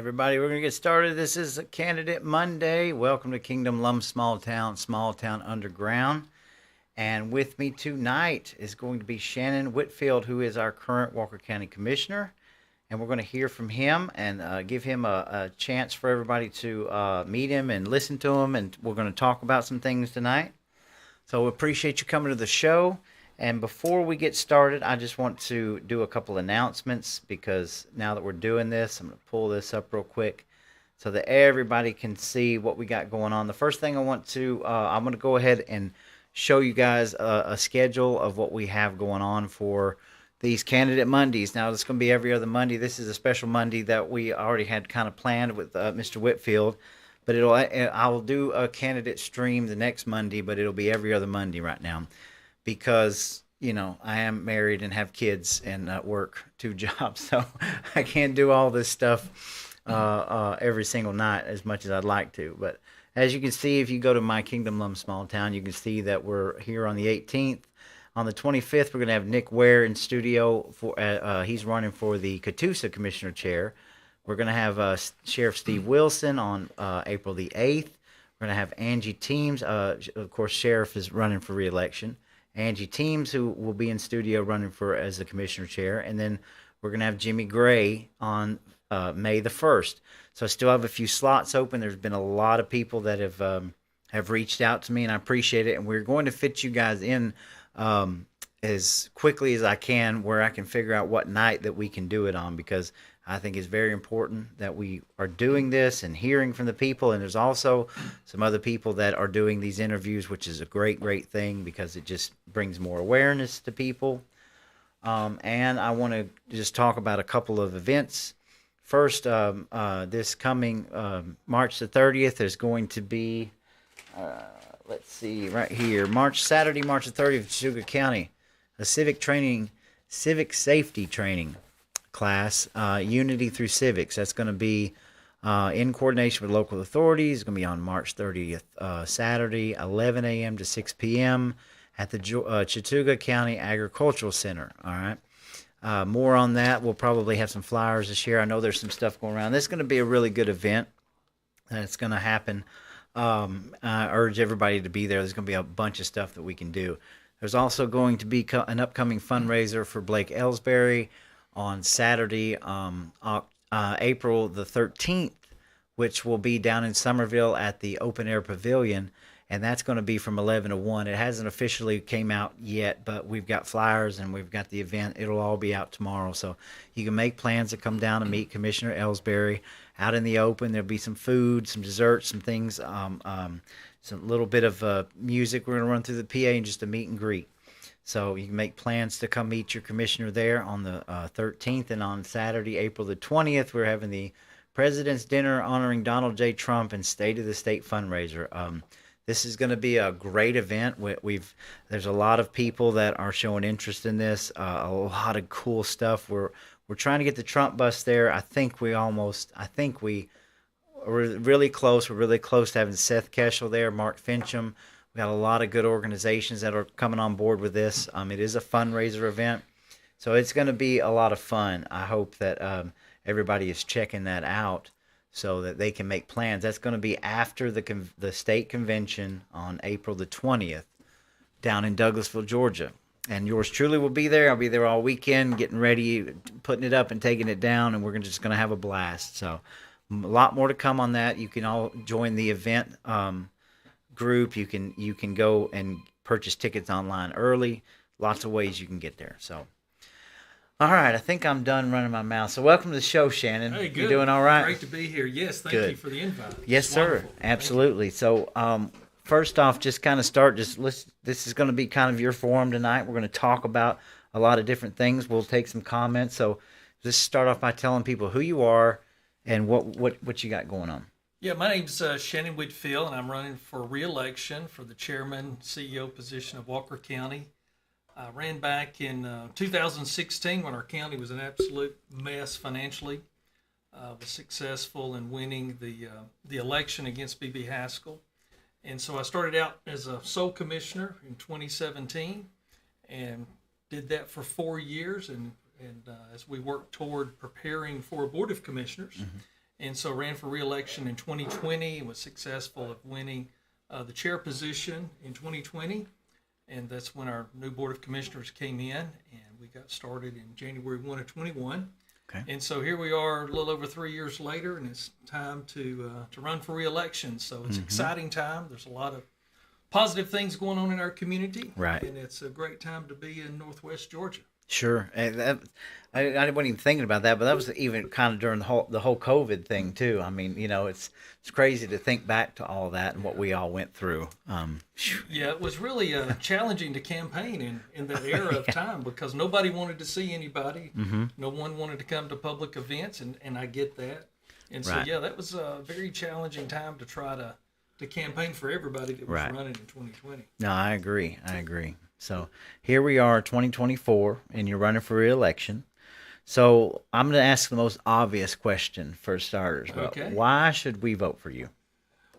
everybody. We're going to get started. This is Candidate Monday. Welcome to Kingdom Lum Small Town Underground. And with me tonight is going to be Shannon Whitfield, who is our current Walker County Commissioner. And we're going to hear from him and give him a chance for everybody to meet him and listen to him. And we're going to talk about some things tonight. So we appreciate you coming to the show. And before we get started, I just want to do a couple announcements because now that we're doing this, I'm going to pull this up real quick so that everybody can see what we got going on. The first thing I'm going to go ahead and show you guys a schedule of what we have going on for these Candidate Mondays. Now, it's going to be every other Monday. This is a special Monday that we already had kind of planned with Mr. Whitfield. But I will do a candidate stream the next Monday, but it'll be every other Monday right now. Because, I am married and have kids and work 2 jobs, so I can't do all this stuff every single night as much as I'd like to. But as you can see, if you go to My Kingdom Lum Small Town, you can see that we're here on the 18th. On the 25th, we're going to have Nick Ware in studio. He's running for the Catoosa Commissioner Chair. We're going to have Sheriff Steve Wilson on April the 8th. We're going to have Angie Teams. Of course, Sheriff is running for re-election. Angie Teams, who will be in studio running as the commissioner chair. And then we're going to have Jimmy Gray on May the 1st. So I still have a few slots open. There's been a lot of people that have reached out to me, and I appreciate it. And we're going to fit you guys in as quickly as I can where I can figure out what night that we can do it on, because I think it's very important that we are doing this and hearing from the people. And there's also some other people that are doing these interviews, which is a great, great thing because it just brings more awareness to people. And I want to just talk about a couple of events. First, this coming March the 30th, there's going to be, let's see, right here, Saturday, March the 30th, Chattooga County, a civic safety training class, Unity through Civics. That's going to be in coordination with local authorities. It's going to be on March 30th, Saturday, 11 a.m. to 6 p.m. at the Chattooga County Agricultural Center. All right. More on that. We'll probably have some flyers this year. I know there's some stuff going around. This is going to be a really good event. It's going to happen. I urge everybody to be there. There's going to be a bunch of stuff that we can do. There's also going to be an upcoming fundraiser for Blake Ellsbury on Saturday, April the 13th, which will be down in Summerville at the Open Air Pavilion, and that's going to be from 11 to 1. It hasn't officially came out yet, but we've got flyers and we've got the event. It'll all be out tomorrow, so you can make plans to come down and meet Commissioner Ellsbury out in the open. There'll be some food, some desserts, some things, some little bit of music. We're going to run through the PA and just a meet and greet. So you can make plans to come meet your commissioner there on the 13th. And on Saturday, April the 20th, we're having the President's Dinner honoring Donald J. Trump and State of the State fundraiser. This is going to be a great event. There's a lot of people that are showing interest in this, a lot of cool stuff. We're trying to get the Trump bus there. We're really close. We're really close to having Seth Keshel there, Mark Fincham. We got a lot of good organizations that are coming on board with this. It is a fundraiser event, so it's going to be a lot of fun. I hope that everybody is checking that out so that they can make plans. That's going to be after the state convention on April the 20th down in Douglasville, Georgia. And yours truly will be there. I'll be there all weekend getting ready, putting it up and taking it down, and we're just going to have a blast. So a lot more to come on that. You can all join the event group. You can go and purchase tickets online early. Lots of ways you can get there. So, all right, I think I'm done running my mouth. So, welcome to the show, Shannon. Hey, good. You doing all right? Great to be here. Yes, thank you for the invite. Yes, sir. Absolutely. So, first off, just kind of start. This is going to be kind of your forum tonight. We're going to talk about a lot of different things. We'll take some comments. So, just start off by telling people who you are and what you got going on. Yeah, my name's Shannon Whitfield, and I'm running for re-election for the chairman, CEO position of Walker County. I ran back in 2016 when our county was an absolute mess financially. Was successful in winning the election against B.B. Haskell. And so I started out as a sole commissioner in 2017 and did that for 4 years. And as we worked toward preparing for a board of commissioners, And so ran for re-election in 2020 and was successful at winning the chair position in 2020. And that's when our new Board of Commissioners came in, and we got started in January 1 of 21. Okay. And so here we are a little over 3 years later, and it's time to run for re-election. So it's an exciting time. There's a lot of positive things going on in our community. Right. And it's a great time to be in Northwest Georgia. Sure. I wasn't even thinking about that, but that was even kind of during the whole COVID thing too. I mean, it's crazy to think back to all that and what we all went through. Yeah, it was really challenging to campaign in that era of time because nobody wanted to see anybody. No one wanted to come to public events, and I get that. And so, Right. yeah, that was a very challenging time to try to campaign for everybody that was Right. running in 2020. No, I agree. So here we are, 2024, and you're running for re-election. So I'm going to ask the most obvious question for starters. But Okay. why should we vote for you?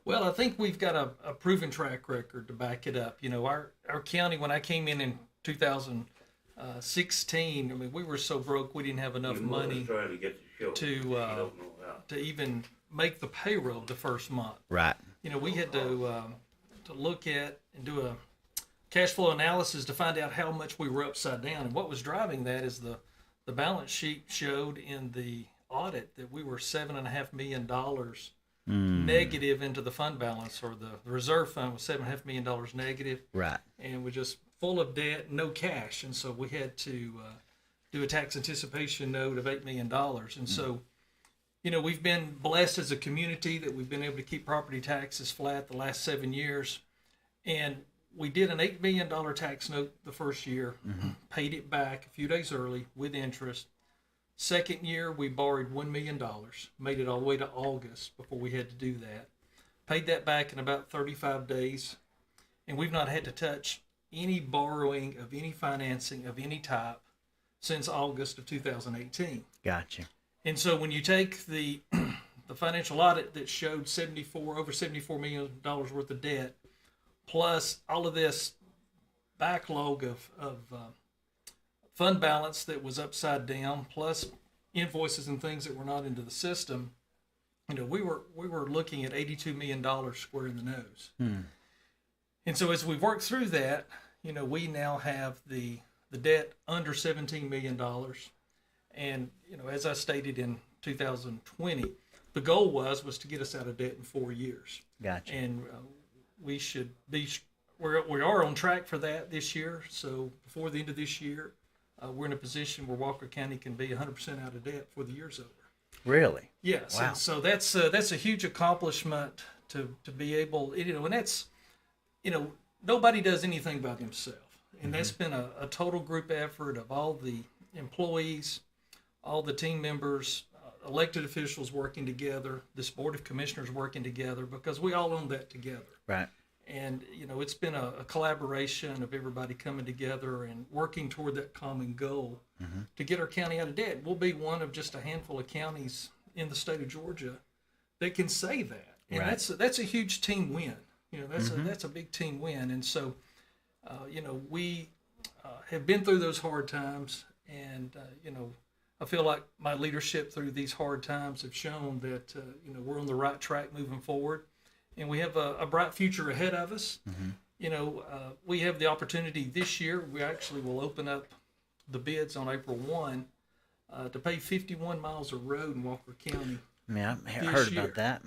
Well, I think we've got a proven track record to back it up. Our county, when I came in 2016, I mean, we were so broke we didn't have enough money trying to get the show. to She don't know how. to even make the payroll the first month. Right. We had to look at and do a cash flow analysis to find out how much we were upside down. And what was driving that is the balance sheet showed in the audit that we were $7.5 million negative into the fund balance, or the reserve fund was $7.5 million negative, Right. and we're just full of debt, no cash. And so we had to do a tax anticipation note of $8 million. And so, we've been blessed as a community that we've been able to keep property taxes flat the last 7 years. And we did an $8 million tax note the first year, paid it back a few days early with interest. Second year, we borrowed $1 million, made it all the way to August before we had to do that. Paid that back in about 35 days. And we've not had to touch any borrowing of any financing of any type since August of 2018. Gotcha. And so when you take the financial audit that showed over $74 million worth of debt, plus all of this backlog of fund balance that was upside down, plus invoices and things that were not into the system, we were looking at $82 million square in the nose. And so as we've worked through that, we now have the debt under $17 million. And, as I stated in 2020, the goal was to get us out of debt in 4 years. Gotcha. And we should be, we are on track for that this year. So before the end of this year, we're in a position where Walker County can be 100% out of debt before the year's over. Really? Yes. Wow. And so that's a huge accomplishment to be able, and that's, nobody does anything by themselves. And that's been a total group effort of all the employees, all the team members, elected officials working together, this Board of Commissioners working together, because we all own that together. Right. And, it's been a collaboration of everybody coming together and working toward that common goal to get our county out of debt. We'll be one of just a handful of counties in the state of Georgia that can say that. And Right. that's a huge team win. That's a big team win. And so, we have been through those hard times, and, I feel like my leadership through these hard times have shown that, we're on the right track moving forward, and we have a bright future ahead of us. We have the opportunity this year. We actually will open up the bids on April 1 to pave 51 miles of road in Walker County. Yeah, I This heard year. about that.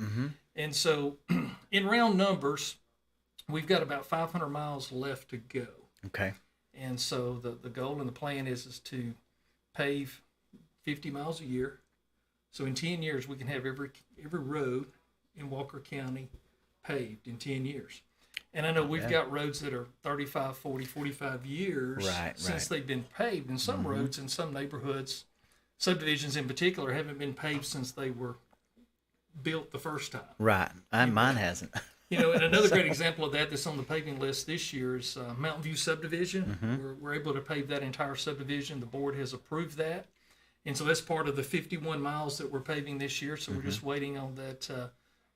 And so, in round numbers, we've got about 500 miles left to go. Okay. And so the goal and the plan is to pave 50 miles a year. So in 10 years, we can have every road in Walker County paved in 10 years. And I know we've got roads that are 35, 40, 45 years since they've been paved. And some roads in some neighborhoods, subdivisions in particular, haven't been paved since they were built the first time. Right. Mine hasn't. And another great example of that that's on the paving list this year is Mountain View subdivision. We're able to pave that entire subdivision. The board has approved that. And so that's part of the 51 miles that we're paving this year. So we're just waiting on that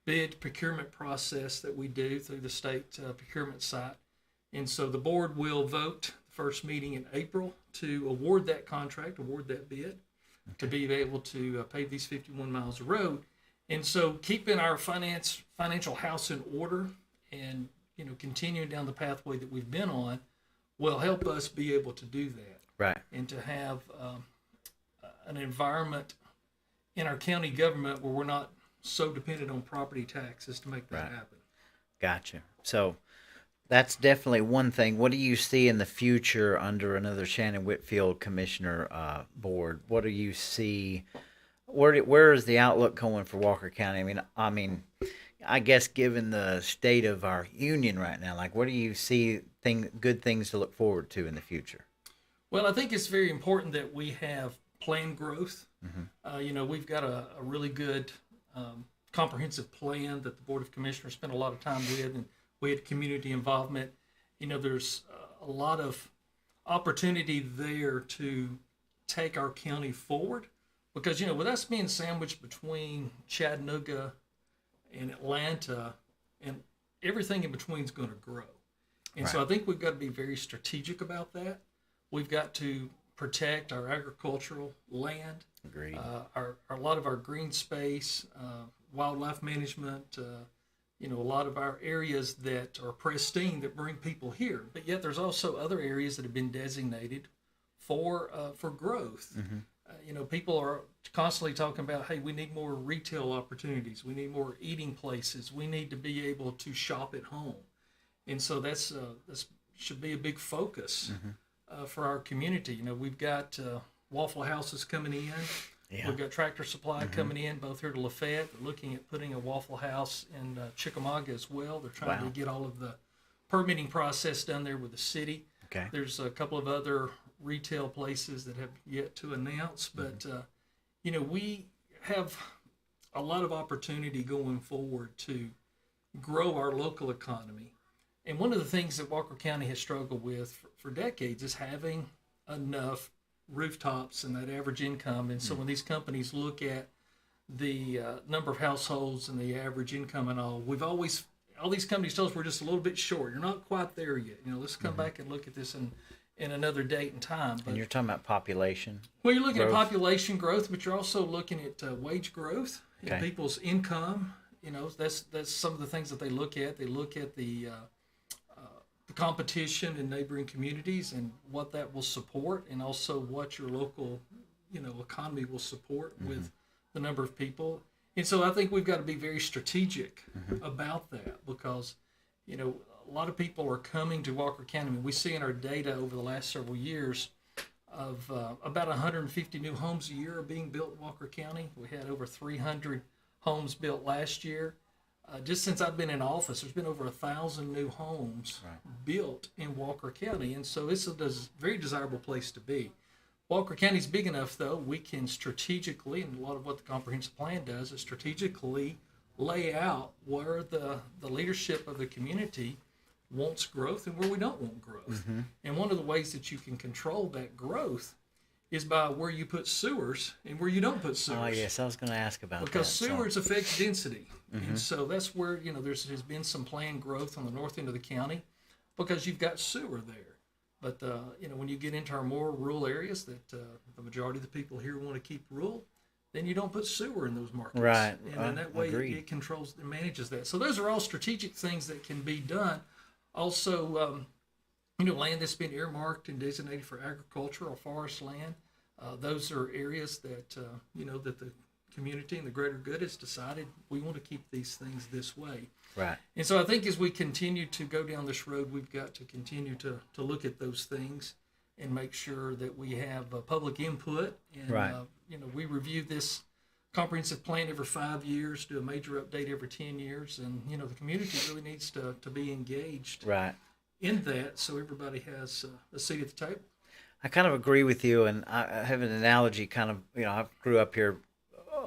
bid procurement process that we do through the state procurement site. And so the board will vote the first meeting in April to award that contract, award that bid, to be able to pave these 51 miles of road. And so keeping our financial house in order and continuing down the pathway that we've been on will help us be able to do that Right. and to have an environment in our county government where we're not so dependent on property taxes to make that Right. happen. Gotcha. So that's definitely one thing. What do you see in the future under another Shannon Whitfield commissioner board? What do you see? Where is the outlook going for Walker County? I guess given the state of our union right now, like what do you see good things to look forward to in the future? Well, I think it's very important that we have planned growth. We've got a really good comprehensive plan that the Board of Commissioners spent a lot of time with, and we had community involvement. There's a lot of opportunity there to take our county forward because, with us being sandwiched between Chattanooga and Atlanta, and everything in between is going to grow. And so I think we've got to be very strategic about that. We've got to protect our agricultural land, Agreed. a lot of our green space, wildlife management, a lot of our areas that are pristine that bring people here. But yet there's also other areas that have been designated for growth. People are constantly talking about, hey, we need more retail opportunities. We need more eating places. We need to be able to shop at home. And so that's should be a big focus for our community. We've got Waffle Houses coming in. Yeah. We've got Tractor Supply coming in, both here to Lafayette. They're looking at putting a Waffle House in Chickamauga as well. They're trying to get all of the permitting process done there with the city. Okay. There's a couple of other retail places that have yet to announce, but we have a lot of opportunity going forward to grow our local economy. And one of the things that Walker County has struggled with for decades is having enough rooftops and that average income. And so when these companies look at the number of households and the average income and all these companies tell us we're just a little bit short. You're not quite there yet. Let's come back and look at this in another date and time. But, And you're talking about population. well, you're looking growth. at population growth, but you're also looking at wage growth and Okay. people's income. That's some of the things that they look at. They look at the competition in neighboring communities and what that will support, and also what your local, economy will support with the number of people. And so I think we've got to be very strategic about that because, a lot of people are coming to Walker County. We see in our data over the last several years of about 150 new homes a year are being built in Walker County. We had over 300 homes built last year. Just since I've been in office, there's been over 1,000 new homes built in Walker County, and so it's a very desirable place to be. Walker County's big enough, though, we can strategically, and a lot of what the comprehensive plan does is strategically lay out where the leadership of the community wants growth and where we don't want growth. And one of the ways that you can control that growth is by where you put sewers and where you don't put sewers. Oh yes, I was going to ask about Because that. sewers affect density. And so that's where, there's been some planned growth on the north end of the county because you've got sewer there. But, when you get into our more rural areas that the majority of the people here want to keep rural, then you don't put sewer in those markets. Right. And then that way Agreed. it controls and manages that. So those are all strategic things that can be done. Also, land that's been earmarked and designated for agriculture or forest land. Those are areas that, that the community and the greater good has decided we want to keep these things this way. Right. And so I think as we continue to go down this road, we've got to continue to look at those things and make sure that we have public input. And, Right. We review this comprehensive plan every 5 years, do a major update every 10 years. And, the community really needs to be engaged Right. in that so everybody has a seat at the table. I kind of agree with you, and I have an analogy. Kind of, I grew up here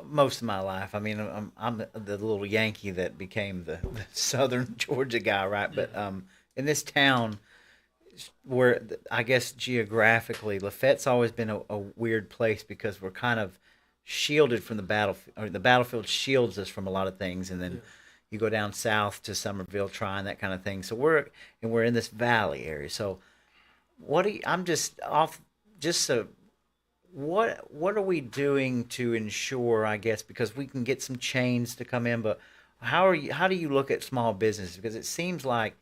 most of my life. I mean, I'm the little Yankee that became the Southern Georgia guy, right? But in this town, where I guess geographically, Lafayette's always been a weird place because we're kind of shielded from the battlefield, or the battlefield shields us from a lot of things, and then you go down south to Summerville, Tryon, that kind of thing. So we're in this valley area. So I'm just off, just so what are we doing to ensure, I guess, because we can get some chains to come in, but how do you look at small business? Because it seems like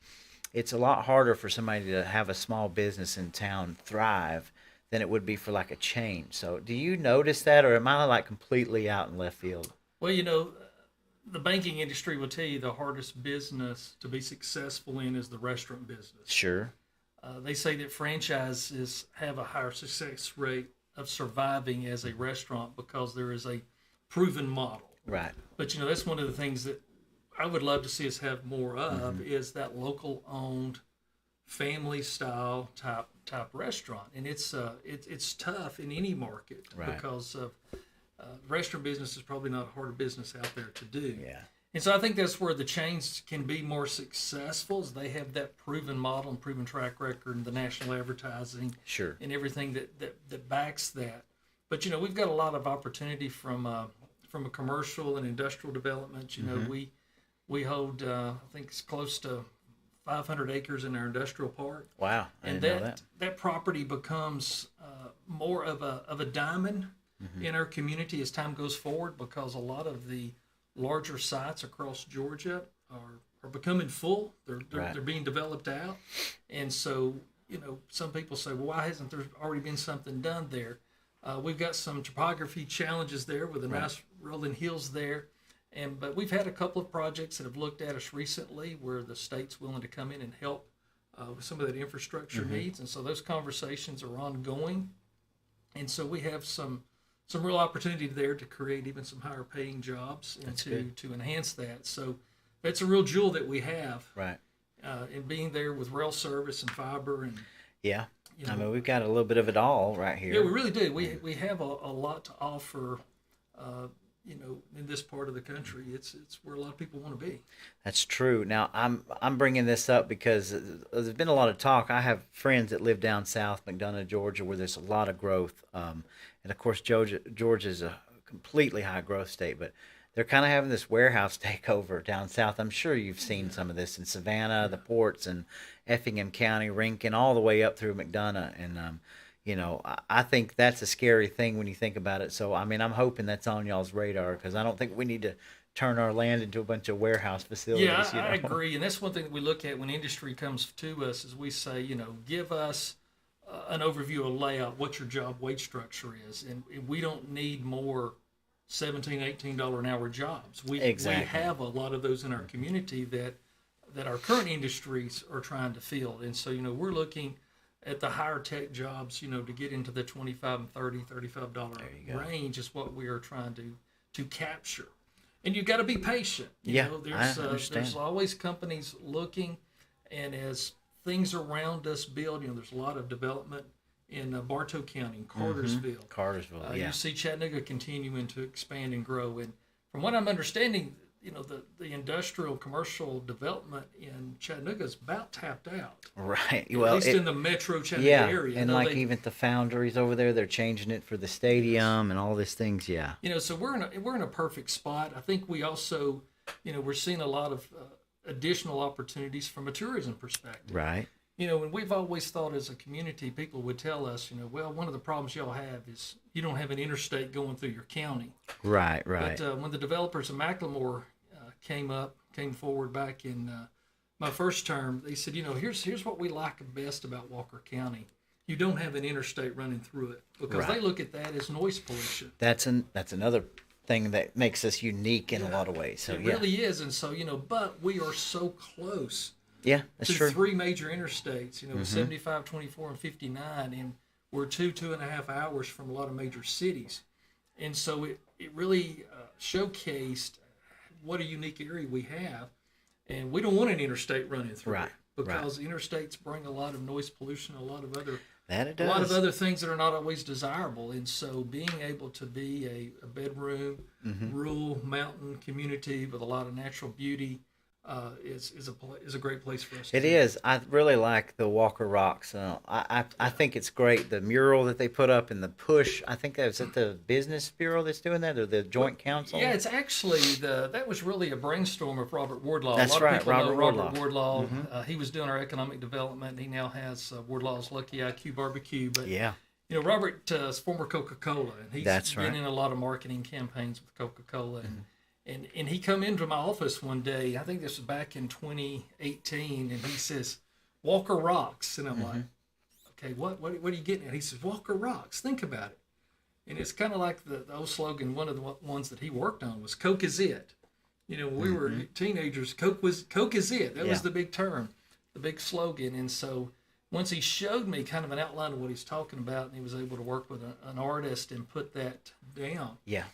it's a lot harder for somebody to have a small business in town thrive than it would be for like a chain. So do you notice that, or am I like completely out in left field? Well, the banking industry will tell you the hardest business to be successful in is the restaurant business. Sure. They say that franchises have a higher success rate of surviving as a restaurant because there is a proven model. Right. But that's one of the things that I would love to see us have more of is that local owned, family style type restaurant, and it's tough in any market because of restaurant business is probably not a harder business out there to do. Yeah. And so I think that's where the chains can be more successful, is they have that proven model and proven track record and the national advertising Sure. and everything that backs that. But we've got a lot of opportunity from a commercial and industrial development. We hold I think it's close to 500 acres in our industrial park. Wow. I And didn't know that. that property becomes more of a diamond in our community as time goes forward, because a lot of the larger sites across Georgia are becoming full. They're being developed out, and so some people say, well, why hasn't there already been something done there? We've got some topography challenges there with the nice rolling hills there, but we've had a couple of projects that have looked at us recently where the state's willing to come in and help with some of that infrastructure needs, and so those conversations are ongoing, and so we have some real opportunity there to create even some higher paying jobs and to enhance that. So that's a real jewel that we have. Right. And being there with rail service and fiber and Yeah. I mean, we've got a little bit of it all right here. yeah, we really do. We have a lot to offer. In this part of the country, it's where a lot of people want to be. That's true. Now, I'm bringing this up because there's been a lot of talk. I have friends that live down south, McDonough, Georgia, where there's a lot of growth. And of course, Georgia is a completely high growth state, but they're kind of having this warehouse takeover down south. I'm sure you've seen some of this in Savannah, the ports, and Effingham County, Rankin, all the way up through McDonough. And I think that's a scary thing when you think about it. So, I mean, I'm hoping that's on y'all's radar, because I don't think we need to turn our land into a bunch of warehouse facilities. Yeah, I agree. And that's one thing that we look at when industry comes to us is we say, give us an overview, a layout, what your job wage structure is. And we don't need more $17, $18 an hour jobs. We have a lot of those in our community that our current industries are trying to fill. And so, we're looking at the higher tech jobs, to get into the $25 and $35 range is what we are trying to capture. And you've got to be patient. I understand. There's always companies looking, and as things around us build, there's a lot of development in Bartow County, in Cartersville. Cartersville, yeah. You see Chattanooga continuing to expand and grow. And from what I'm understanding, the industrial commercial development in Chattanooga is about tapped out. Right. At least in the metro Chattanooga area. And even the foundries over there, they're changing it for the stadium and all these things. Yeah. So we're in a perfect spot. I think we also, we're seeing a lot of additional opportunities from a tourism perspective. Right. And we've always thought as a community, people would tell us, well, one of the problems y'all have is you don't have an interstate going through your county. Right. But when the developers of Macklemore came forward back in my first term, they said, here's what we like best about Walker County. You don't have an interstate running through it, because they look at that as noise pollution. That's another thing that makes us unique in a lot of ways. So it really is. And so, but we are so close. Yeah, that's to true. Three major interstates, 75, 24, and 59, and we're 2.5 hours from a lot of major cities. And so it really showcased what a unique area we have, and we don't want an interstate running through it, because interstates bring a lot of noise pollution, a lot of other things that are not always desirable. And so being able to be a bedroom, rural mountain community with a lot of natural beauty is a great place for us. It is. I really like the Walker Rocks. I think it's great. The mural that they put up and the push. I think that's at the Business Bureau that's doing that, or the Joint Council. Yeah, it's actually that was really a brainstorm of Robert Wardlaw. That's a lot right, of people know Robert Wardlaw. He was doing our economic development. He now has Wardlaw's Lucky IQ Barbecue. But Robert is former Coca-Cola, and he's That's been right. in a lot of marketing campaigns with Coca-Cola. And he come into my office one day, I think this was back in 2018, and he says, Walker rocks. And I'm like, okay, what are you getting at? He says, Walker rocks. Think about it. And it's kind of like the old slogan, one of the ones that he worked on was Coke is it. When we were teenagers, Coke is it. That was the big term, the big slogan. And so once he showed me kind of an outline of what he's talking about, and he was able to work with an artist and put that down. Yeah.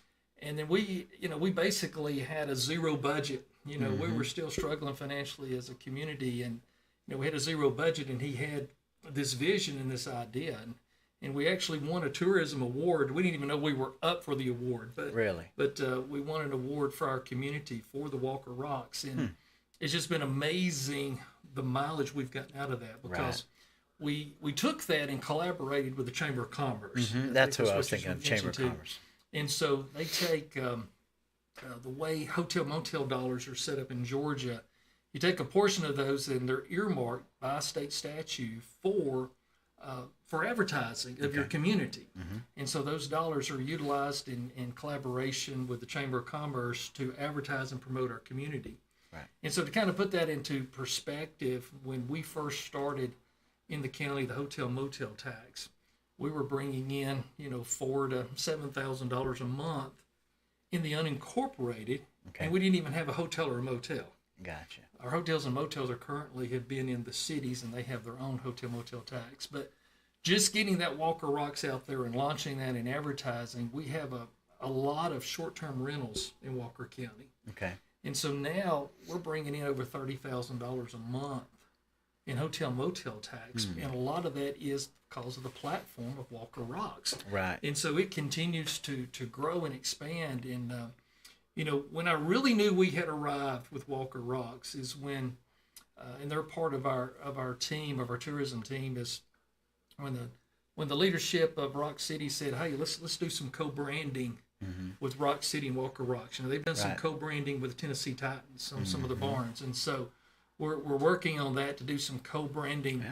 And then we basically had a zero budget. We were still struggling financially as a community, and we had a zero budget, and he had this vision and this idea, and we actually won a tourism award. We didn't even know we were up for the award, but Really? we won an award for our community for the Walker Rocks, and it's just been amazing the mileage we've gotten out of that, because we took that and collaborated with the Chamber of Commerce. That's who I was thinking of, Chamber of Commerce. And so they take the way hotel motel dollars are set up in Georgia. You take a portion of those and they're earmarked by state statute for advertising of your community. And so those dollars are utilized in collaboration with the Chamber of Commerce to advertise and promote our community. Right. And so to kind of put that into perspective, when we first started in the county, the hotel motel tax, we were bringing in, $4,000 to $7,000 a month in the unincorporated, and we didn't even have a hotel or a motel. Gotcha. Our hotels and motels have been in the cities, and they have their own hotel motel tax. But just getting that Walker Rocks out there and launching that in advertising, we have a lot of short-term rentals in Walker County. Okay. And so now we're bringing in over $30,000 a month in hotel motel tax, and a lot of that is because of the platform of Walker Rocks. Right. And so it continues to grow and expand. And when I really knew we had arrived with Walker Rocks is when, and they're part of our team, of our tourism team, is when the leadership of Rock City said, "Hey, let's do some co-branding with Rock City and Walker Rocks." They've done some co-branding with the Tennessee Titans on some of the barns, and so we're working on that to do some co-branding,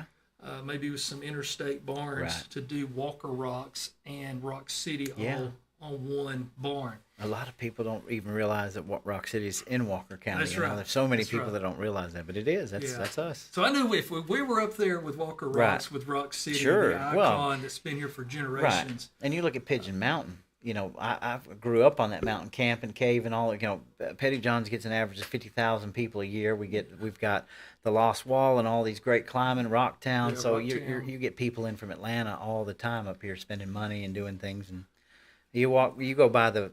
maybe with some interstate barns to do Walker Rocks and Rock City all on one barn. A lot of people don't even realize that Rock City is in Walker County. That's right. There's so many people that don't realize that, but it is. That's us. So I knew if we were up there with Walker Rocks, with Rock City, the icon that's been here for generations. Right. And you look at Pigeon Mountain. I grew up on that mountain, camp and cave and all. Petty John's gets an average of 50,000 people a year. We've got the Lost Wall and all these great climbing, Rocktown. So you get people in from Atlanta all the time up here spending money and doing things. And you go by the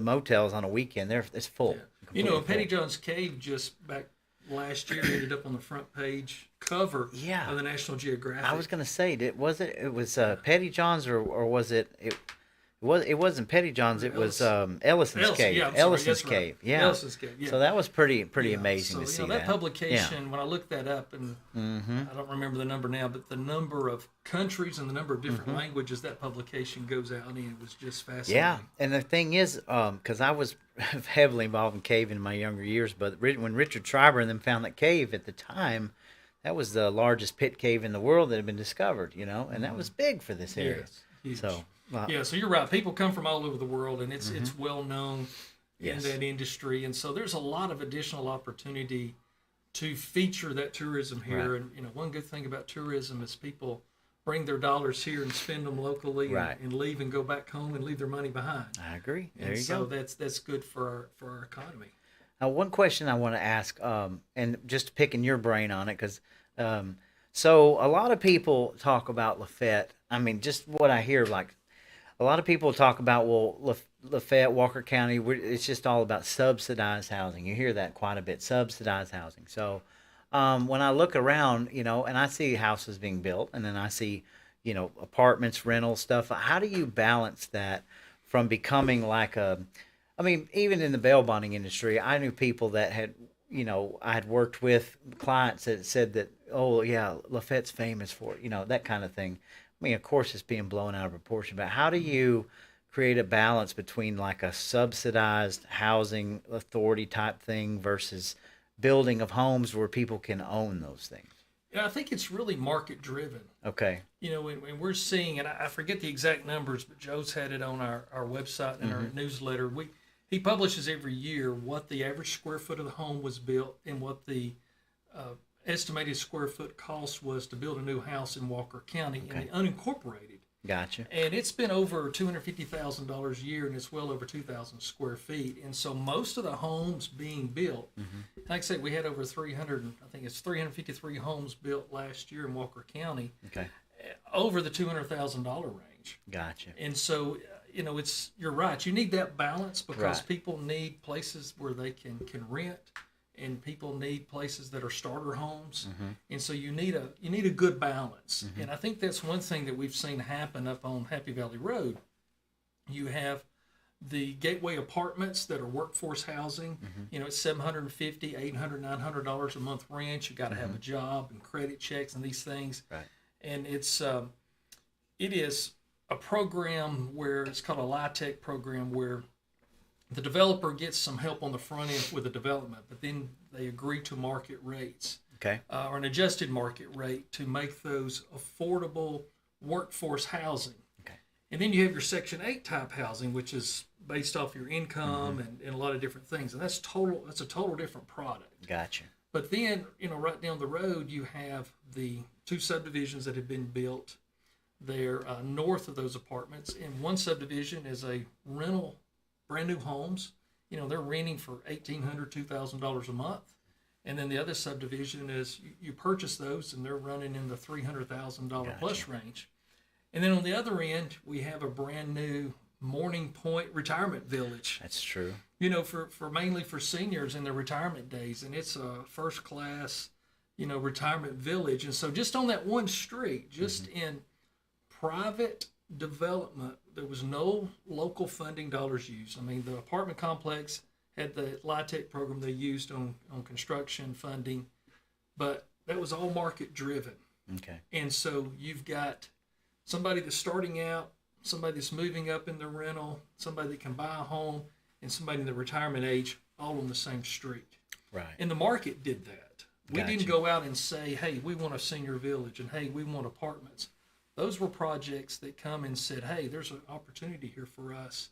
motels on a weekend, it's full. Petty John's Cave just back last year ended up on the front page cover of the National Geographic. I was going to say, it was Petty John's or was it? It wasn't Petty John's. It was Ellison's Cave. Yeah, Ellison's Cave. Right. Yeah. Ellison's Cave. Yeah. So that was pretty amazing to see that publication. When I looked that up, and I don't remember the number now, but the number of countries and the number of different languages that publication goes out in, it was just fascinating. Yeah, and the thing is, because I was heavily involved in caving in my younger years, but when Richard Schreiber and them found that cave at the time, that was the largest pit cave in the world that had been discovered. And that was big for this area. Huge. So. So you're right. People come from all over the world, and it's well known in that industry. And so there's a lot of additional opportunity to feature that tourism here. Right. And one good thing about tourism is people bring their dollars here and spend them locally, and leave and go back home and leave their money behind. I agree. There you go. That's good for our economy. Now, one question I want to ask, and just picking your brain on it, because so a lot of people talk about Lafayette. I mean, just what I hear, like. A lot of people talk about, Lafayette, Walker County, it's just all about subsidized housing. You hear that quite a bit, subsidized housing. So when I look around, and I see houses being built, and then I see, apartments, rental stuff, how do you balance that from becoming like even in the bail bonding industry, I knew people that had, I had worked with clients that said that, oh, yeah, Lafayette's famous for it, that kind of thing. I mean, of course, it's being blown out of proportion, but how do you create a balance between like a subsidized housing authority type thing versus building of homes where people can own those things? Yeah, I think it's really market driven. Okay. You know, when we're seeing, and I forget the exact numbers, but Joe's had it on our website and our newsletter. He publishes every year what the average square foot of the home was built and what the estimated square foot cost was to build a new house in Walker County in the unincorporated. Gotcha. And it's been over $250,000 a year, and it's well over 2,000 square feet. And so most of the homes being built, like I said, we had over 353 homes built last year in Walker County, over the $200,000 range. Gotcha. And so, you know, you're right. You need that balance because people need places where they can rent, and people need places that are starter homes, and so you need a good balance. And I think that's one thing that we've seen happen up on Happy Valley Road. You have the gateway apartments that are workforce housing. You know, it's $750, $800, $900 a month rent. You got to have a job and credit checks and these things. Right. And it is a program where it's called a LIHTC program where the developer gets some help on the front end with the development, but then they agree to market rates, or an adjusted market rate to make those affordable workforce housing. And then you have your Section 8 type housing, which is based off your income and a lot of different things, and that's a total different product. Gotcha. But then, you know, right down the road, you have the two subdivisions that have been built there north of those apartments, and one subdivision is a rental. Brand new homes, you know, they're renting for $1,800, $2,000 a month. And then the other subdivision is you purchase those and they're running in the $300,000 plus range. And then on the other end, we have a brand new Morning Point retirement village. That's true. You know, for mainly for seniors in their retirement days. And it's a first class, you know, retirement village. And so just on that one street, just in private development, there was no local funding dollars used. I mean, the apartment complex had the LIHTC program they used on construction funding, but that was all market driven. Okay. And so you've got somebody that's starting out, somebody that's moving up in the rental, somebody that can buy a home, and somebody in the retirement age, all on the same street. Right. And the market did that. We Gotcha. didn't go out and say, hey, we want a senior village, and hey, we want apartments. Those were projects that come and said, hey, there's an opportunity here for us.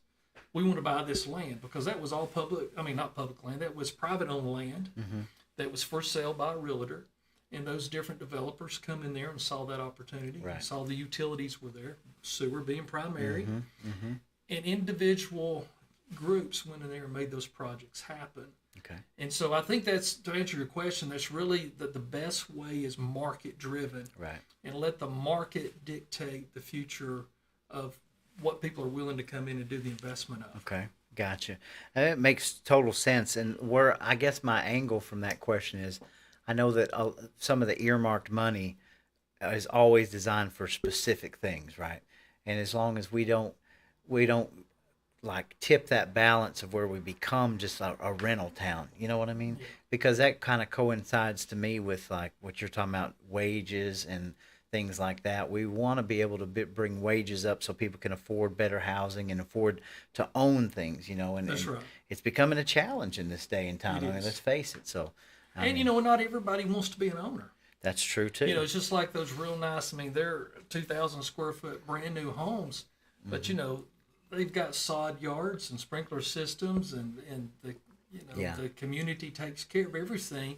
We want to buy this land, because that was all not public land. That was private owned land that was for sale by a realtor. And those different developers come in there and saw that opportunity, and saw the utilities were there, sewer being primary. And individual groups went in there and made those projects happen. Okay. And so I think that's, to answer your question, that's really the best way is market driven. Right. And let the market dictate the future of what people are willing to come in and do the investment of. Okay. Gotcha. It makes total sense. And where I guess my angle from that question is, I know that some of the earmarked money is always designed for specific things, right? And as long as we don't like tip that balance of where we become just a rental town, you know what I mean? Yeah. Because that kind of coincides to me with like what you're talking about, wages and things like that. We want to be able to bring wages up so people can afford better housing and afford to own things, you know. And, That's right. It's becoming a challenge in this day and time. I mean, let's face it. So, you know, not everybody wants to be an owner. That's true too. You know, it's just like those real nice. I mean, they're 2,000 square foot brand new homes, but you know, they've got sod yards and sprinkler systems, and the community takes care of everything.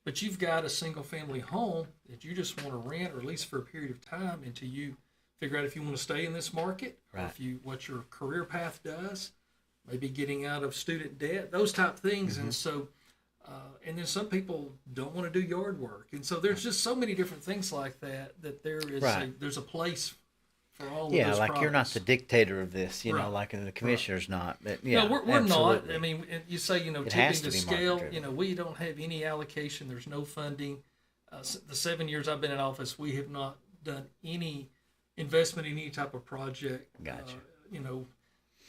But you've got a single family home that you just want to rent, or at least for a period of time, until you figure out if you want to stay in this market, or what your career path does, maybe getting out of student debt, those type things. And so, and then some people don't want to do yard work, and so there's just so many different things like that there is there's a place for all of those like products. You're not the dictator of this, you know, like the commissioner's not. But no, we're not. I mean, you say, you know, tipping the scale. You know, we don't have any allocation. There's no funding. The 7 years I've been in office, we have not done any investment in any type of project. Gotcha. You know,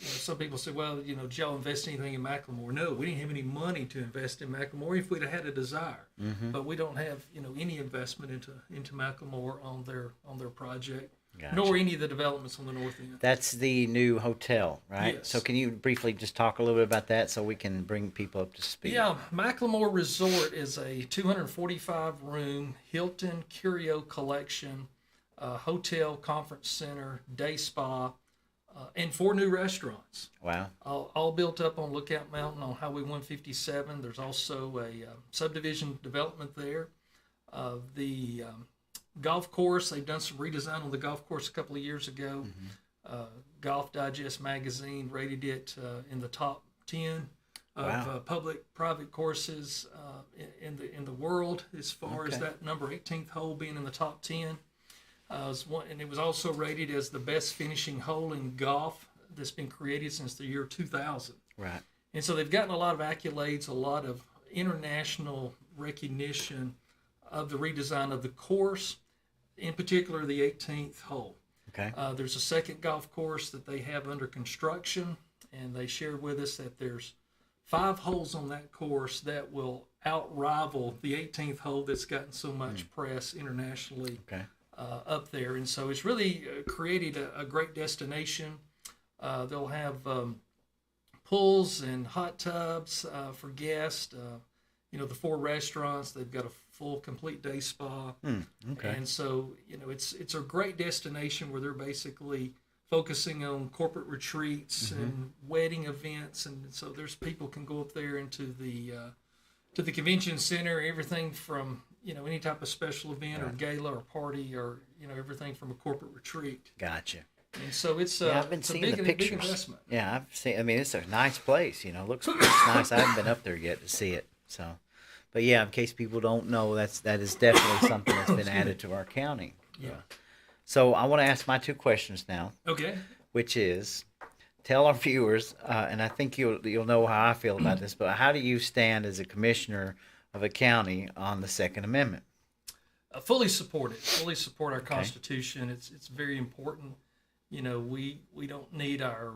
some people say, well, you know, did y'all invest anything in Macklemore? No, we didn't have any money to invest in Macklemore if we'd have had a desire. But we don't have, you know, any investment into Macklemore on their project. Gotcha. nor any of the developments on the north end. That's the new hotel, right? Yes. So can you briefly just talk a little bit about that so we can bring people up to speed? Yeah, Macklemore Resort is a 245 room Hilton Curio Collection hotel, conference center, day spa, and 4 new restaurants. Wow. All built up on Lookout Mountain on Highway 157. There's also a subdivision development there. The golf course, they've done some redesign on the golf course a couple of years ago. Golf Digest magazine rated it in the top 10 of public-private courses in the world, as far as that number 18th hole being in the top 10. And it was also rated as the best finishing hole in golf that's been created since the year 2000. Right. And so they've gotten a lot of accolades, a lot of international recognition of the redesign of the course, in particular the 18th hole. Okay. There's a second golf course that they have under construction, and they shared with us that there's 5 holes on that course that will outrival the 18th hole that's gotten so much press internationally. Okay. Up there, and so it's really created a great destination. They'll have pools and hot tubs for guests. The 4 restaurants. They've got a full, complete day spa. Okay. And so it's a great destination where they're basically focusing on corporate retreats and wedding events, and so there's people can go up there into the convention center, everything from any type of special event or gala or party, or everything from a corporate retreat. Gotcha. And so it's I've been it's a seeing big, the big pictures. investment. Yeah, I've seen. I mean, it's a nice place. Looks nice. I haven't been up there yet to see it. So, but yeah, in case people don't know, that is definitely something that's been added to our county. Yeah. So I want to ask my 2 questions now, Okay. which is, tell our viewers, and I think you'll know how I feel about this, but how do you stand as a commissioner of a county on the Second Amendment? Fully support it. Fully support our Constitution. It's very important. We don't need our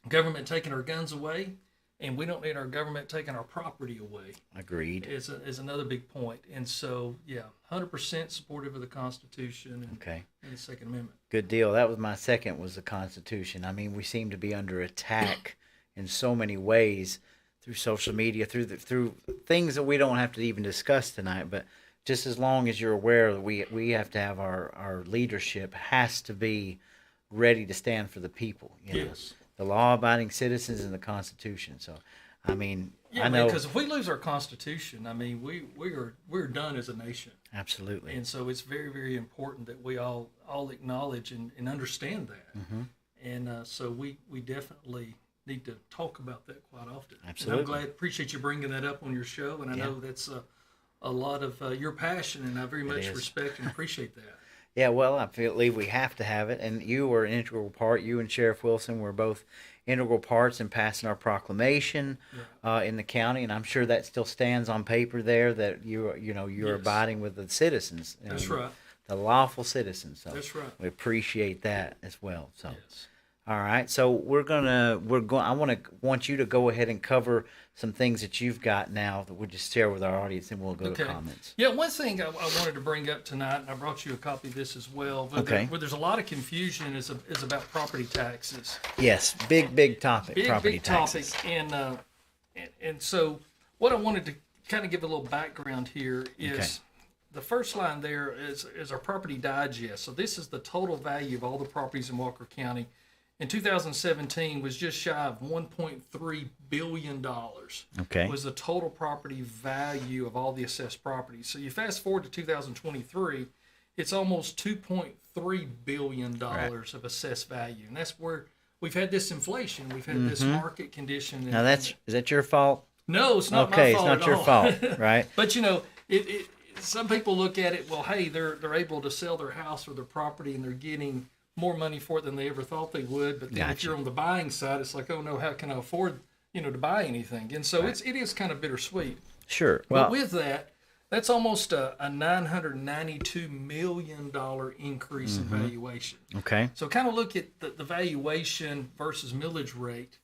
government taking our guns away, and we don't need our government taking our property away. Agreed. Is another big point. And so, 100% supportive of the Constitution and the Second Amendment. Good deal. That was my second, was the Constitution. I mean, we seem to be under attack in so many ways through social media, through things that we don't have to even discuss tonight, but just as long as you're aware that we have to have our leadership has to be ready to stand for the people. Yes. The law-abiding citizens and the Constitution. So, I mean, I know, because if we lose our Constitution, I mean, we're done as a nation. Absolutely. And so it's very, very important that we all acknowledge and understand that. And so we definitely need to talk about that quite often. Absolutely. And appreciate you bringing that up on your show, and I know that's a lot of your passion, and I very much respect and appreciate that. Yeah, well, I believe we have to have it, and you were an integral part. You and Sheriff Wilson were both integral parts in passing our proclamation in the county, and I'm sure that still stands on paper there, that you're abiding with the citizens. That's right. The lawful citizens. So That's right. we appreciate that as well. So. Yes. All right, so I want you to go ahead and cover some things that you've got now that we'll just share with our audience, and we'll go to comments. Yeah, one thing I wanted to bring up tonight, and I brought you a copy of this as well. Where there's a lot of confusion is about property taxes. Yes, big topic. Big taxes. topic, and so what I wanted to kind of give a little background here is. The first line there is our property digest. So this is the total value of all the properties in Walker County. In 2017 was just shy of $1.3 billion. Okay. Was the total property value of all the assessed properties. So you fast forward to 2023, it's almost $2.3 billion of assessed value. And that's where we've had this inflation. We've had this market condition. Now is that your fault? No, it's not my fault. Okay, it's not your fault, right? But some people look at it, well, hey, they're able to sell their house or their property and they're getting more money for it than they ever thought they would. But then if you're on the buying side, it's like, oh no, how can I afford, to buy anything? And so it is kind of bittersweet. Sure. Well, but with that, that's almost a $992 million increase in valuation. Okay. So kind of look at the valuation versus millage rate.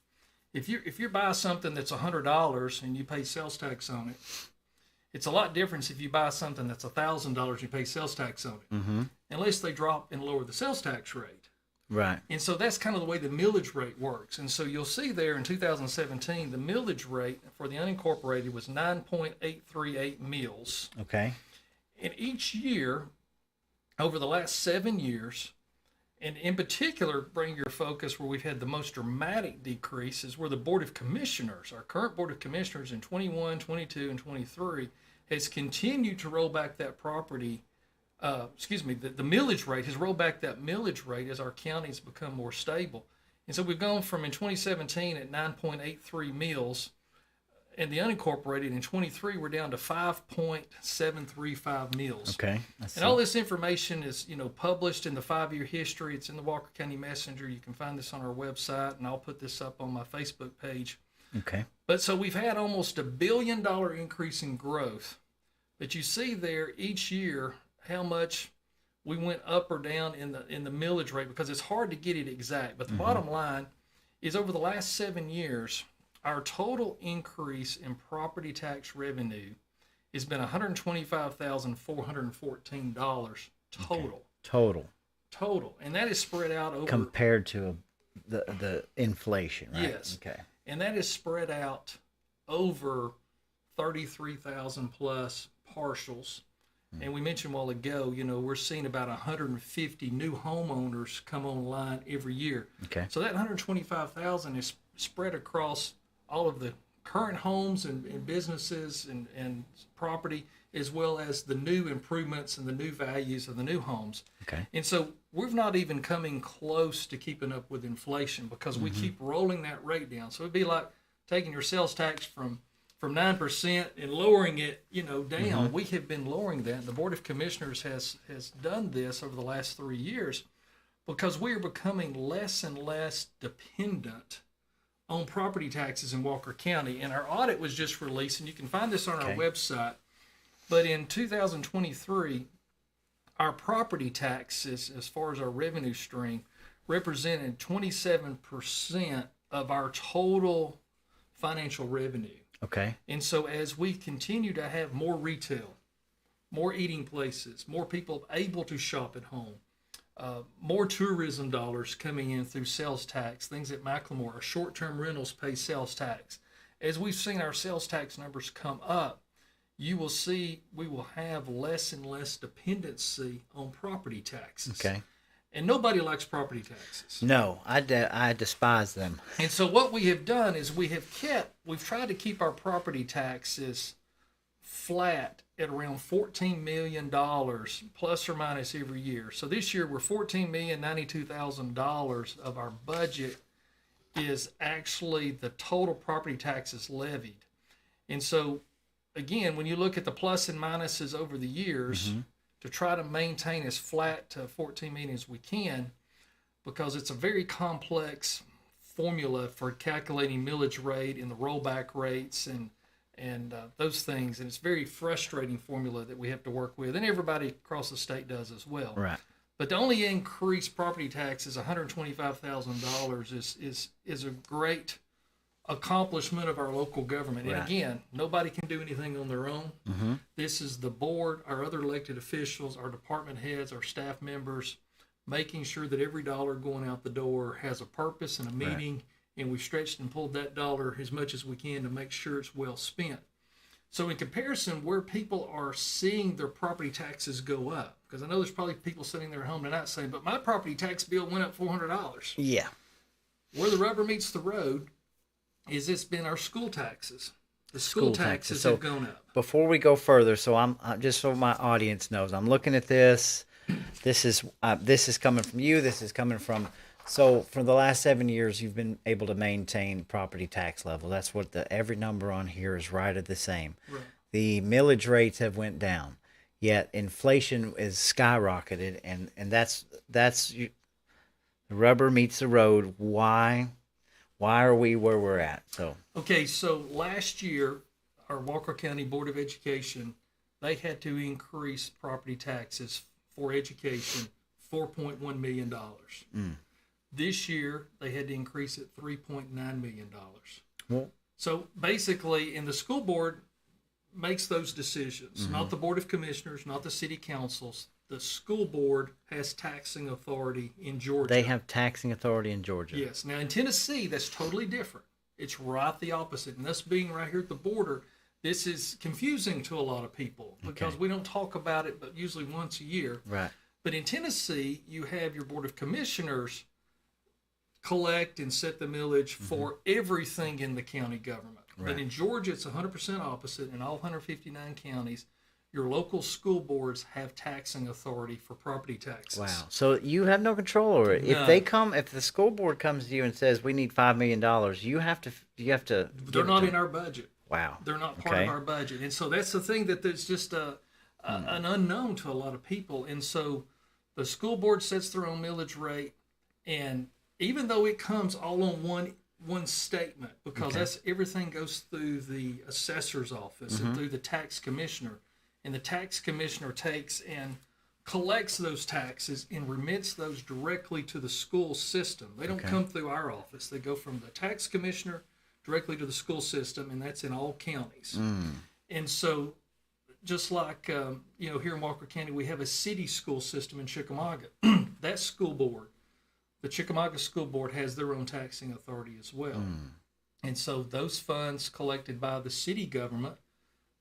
If you buy something that's $100 and you pay sales tax on it, It's a lot different if you buy something that's $1,000, you pay sales tax on it, unless they drop and lower the sales tax rate. Right. And so that's kind of the way the millage rate works. And so you'll see there in 2017, the millage rate for the unincorporated was 9.838 mills. Okay. And each year, over the last 7 years, and in particular, bring your focus where we've had the most dramatic decreases, where the Board of Commissioners, our current Board of Commissioners in 21, 22, and 23, has continued to roll back that property. The millage rate has rolled back that millage rate as our counties become more stable. And so we've gone from in 2017 at 9.83 mills, and the unincorporated in 23 we're down to 5.735 mills. Okay. And all this information is, published in the 5-year history. It's in the Walker County Messenger. You can find this on our website, and I'll put this up on my Facebook page. Okay. But so we've had almost $1 billion increase in growth. But you see there each year how much we went up or down in the millage rate, because it's hard to get it exact. But the bottom line is, over the last 7 years, our total increase in property tax revenue has been $125,414 total. Okay. Total. And that is spread out over... Compared to the inflation, right? Yes. Okay. And that is spread out over 33,000 plus partials. And we mentioned a while ago, we're seeing about 150 new homeowners come online every year. Okay. So that 125,000 is spread across all of the current homes and businesses and property, as well as the new improvements and the new values of the new homes. Okay. And so we're not even coming close to keeping up with inflation, because we keep rolling that rate down. So it'd be like taking your sales tax from 9% and lowering it, down. We have been lowering that. The Board of Commissioners has done this over the last 3 years, because we are becoming less and less dependent on property taxes in Walker County. And our audit was just released, and you can find this on our website. But in 2023, our property taxes, as far as our revenue stream, represented 27% of our total financial revenue. Okay. And so as we continue to have more retail, more eating places, more people able to shop at home, more tourism dollars coming in through sales tax, things at Macklemore, our short-term rentals pay sales tax. As we've seen our sales tax numbers come up, you will see we will have less and less dependency on property taxes. Okay. And nobody likes property taxes. No, I despise them. And so what we have done is we've tried to keep our property taxes flat at around $14 million plus or minus every year. So this year we're $14,092,000 of our budget is actually the total property taxes levied. And so again, when you look at the plus and minuses over the years, to try to maintain as flat to 14 million as we can, because it's a very complex formula for calculating millage rate and the rollback rates and those things, and it's a very frustrating formula that we have to work with, and everybody across the state does as well. Right. But the only increased property tax is $125,000 is a great accomplishment of our local government. Right. And again, nobody can do anything on their own. This is the board, our other elected officials, our department heads, our staff members, making sure that every dollar going out the door has a purpose and a meaning, and we've stretched and pulled that dollar as much as we can to make sure it's well spent. So in comparison, where people are seeing their property taxes go up, because I know there's probably people sitting there at home tonight saying, but my property tax bill went up $400. Yeah. Where the rubber meets the road is it's been our school taxes. The school taxes have gone up. Before we go further, so I'm just so my audience knows, I'm looking at this. This is coming from you. This is coming from. So for the last 7 years, you've been able to maintain property tax level. That's what every number on here is right at the same. Right. The millage rates have went down, yet inflation is skyrocketed, and that's the rubber meets the road. Why are we where we're at? So okay, so last year, our Walker County Board of Education, they had to increase property taxes for education $4.1 million. This year, they had to increase it $3.9 million. Well, So basically, in the school board makes those decisions, not the Board of Commissioners, not the city councils. The school board has taxing authority in Georgia. They have taxing authority in Georgia. Yes. Now in Tennessee, that's totally different. It's right the opposite. And us being right here at the border, this is confusing to a lot of people because we don't talk about it but usually once a year. Right. But in Tennessee, you have your Board of Commissioners collect and set the millage for everything in the county government. Right. But in Georgia, it's 100% opposite. In all 159 counties, your local school boards have taxing authority for property taxes. Wow. So you have no control over it. None. If the school board comes to you and says we need $5 million, you have to. They're not in our budget. Wow. They're not part of our budget. And so that's the thing that's just an unknown to a lot of people. And so the school board sets their own millage rate. And even though it comes all on one statement, because that's everything goes through the assessor's office and through the tax commissioner. And the tax commissioner takes and collects those taxes and remits those directly to the school system. They don't come through our office. They go from the tax commissioner directly to the school system, and that's in all counties. And so just like, here in Walker County, we have a city school system in Chickamauga. That school board, the Chickamauga School Board, has their own taxing authority as well. And so those funds collected by the city government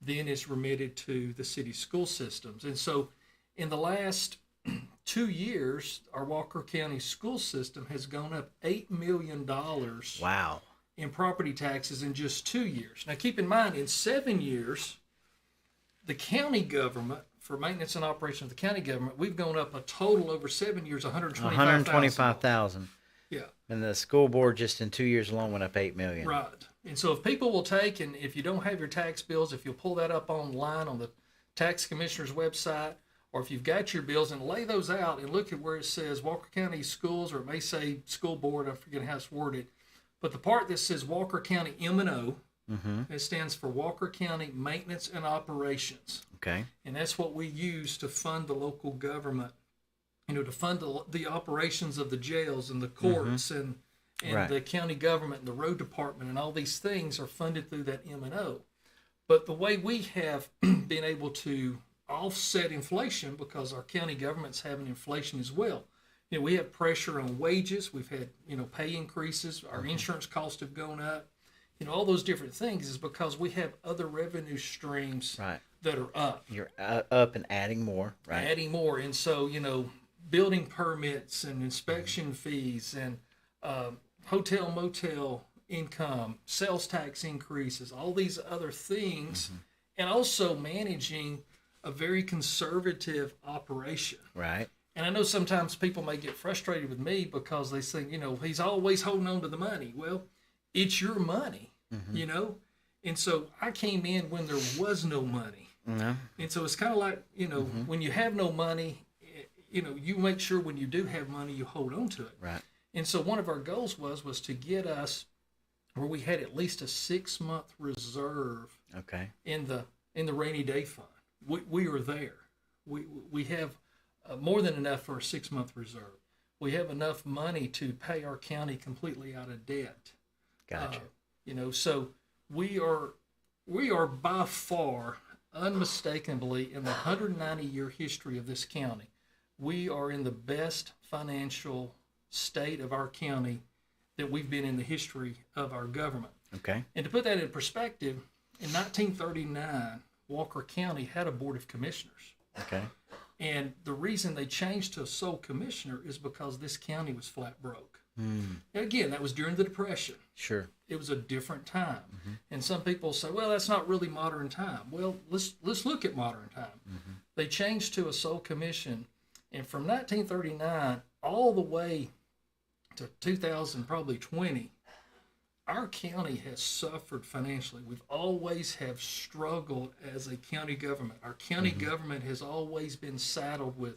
then is remitted to the city school systems. And so in the last 2 years, our Walker County school system has gone up $8 million Wow. in property taxes in just 2 years. Now keep in mind, in 7 years, the county government, for maintenance and operation of the county government, we've gone up a total over 7 years, $125,000. Yeah. And the school board just in 2 years alone went up $8 million. Right. And so if people will take, and if you don't have your tax bills, if you'll pull that up online on the tax commissioner's website, or if you've got your bills and lay those out and look at where it says Walker County Schools, or it may say school board, I forget how it's worded, but the part that says Walker County M&O, it stands for Walker County Maintenance and Operations. Okay. And that's what we use to fund the local government, to fund the operations of the jails and the courts and the county government and the road department, and all these things are funded through that M&O. But the way we have been able to offset inflation, because our county government's having inflation as well. We have pressure on wages. We've had, pay increases. Our insurance costs have gone up. All those different things is because we have other revenue streams that are up. You're up and adding more, right? Adding more. And so, building permits and inspection fees and hotel, motel income, sales tax increases, all these other things, and also managing a very conservative operation. Right. And I know sometimes people may get frustrated with me because they think, he's always holding on to the money. Well, it's your money, And so I came in when there was no money. And so it's kind of like, when you have no money, you make sure when you do have money, you hold on to it. Right. And so one of our goals was to get us where we had at least a 6-month reserve in the rainy day fund. We are there. We have more than enough for a 6-month reserve. We have enough money to pay our county completely out of debt. Gotcha. So we are by far, unmistakably, in the 190-year history of this county, we are in the best financial state of our county that we've been in the history of our government. Okay. And to put that in perspective, in 1939, Walker County had a board of commissioners. Okay. And the reason they changed to a sole commissioner is because this county was flat broke. Again, that was during the Depression. Sure. It was a different time. And some people say, well, that's not really modern time. Well, let's look at modern time. They changed to a sole commission, and from 1939 all the way to 2020, our county has suffered financially. We've always have struggled as a county government. Our county government has always been saddled with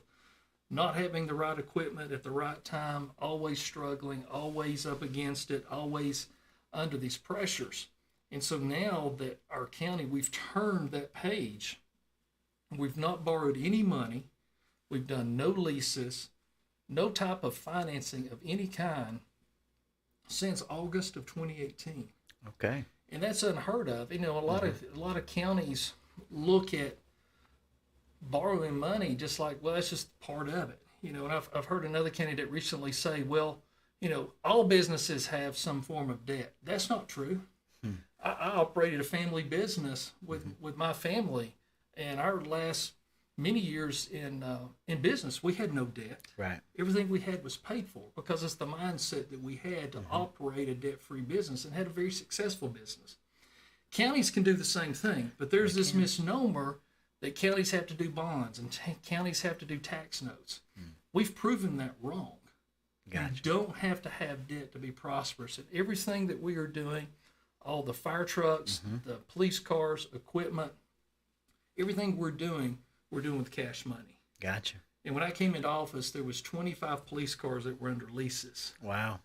not having the right equipment at the right time, always struggling, always up against it, always under these pressures. And so now that our county, we've turned that page. We've not borrowed any money. We've done no leases, no type of financing of any kind since August of 2018. Okay. And that's unheard of. A lot of counties, look at borrowing money just like, well, that's just part of it. And I've heard another candidate recently say, well, all businesses have some form of debt. That's not true. I operated a family business with my family, and our last many years in business, we had no debt. Right. Everything we had was paid for because it's the mindset that we had to operate a debt-free business and had a very successful business. Counties can do the same thing, but there's this misnomer that counties have to do bonds and counties have to do tax notes. We've proven that wrong. Gotcha. You don't have to have debt to be prosperous. And everything that we are doing, all the fire trucks, the police cars, equipment, everything we're doing with cash money. Gotcha. And when I came into office, there was 25 police cars that were under leases. Wow.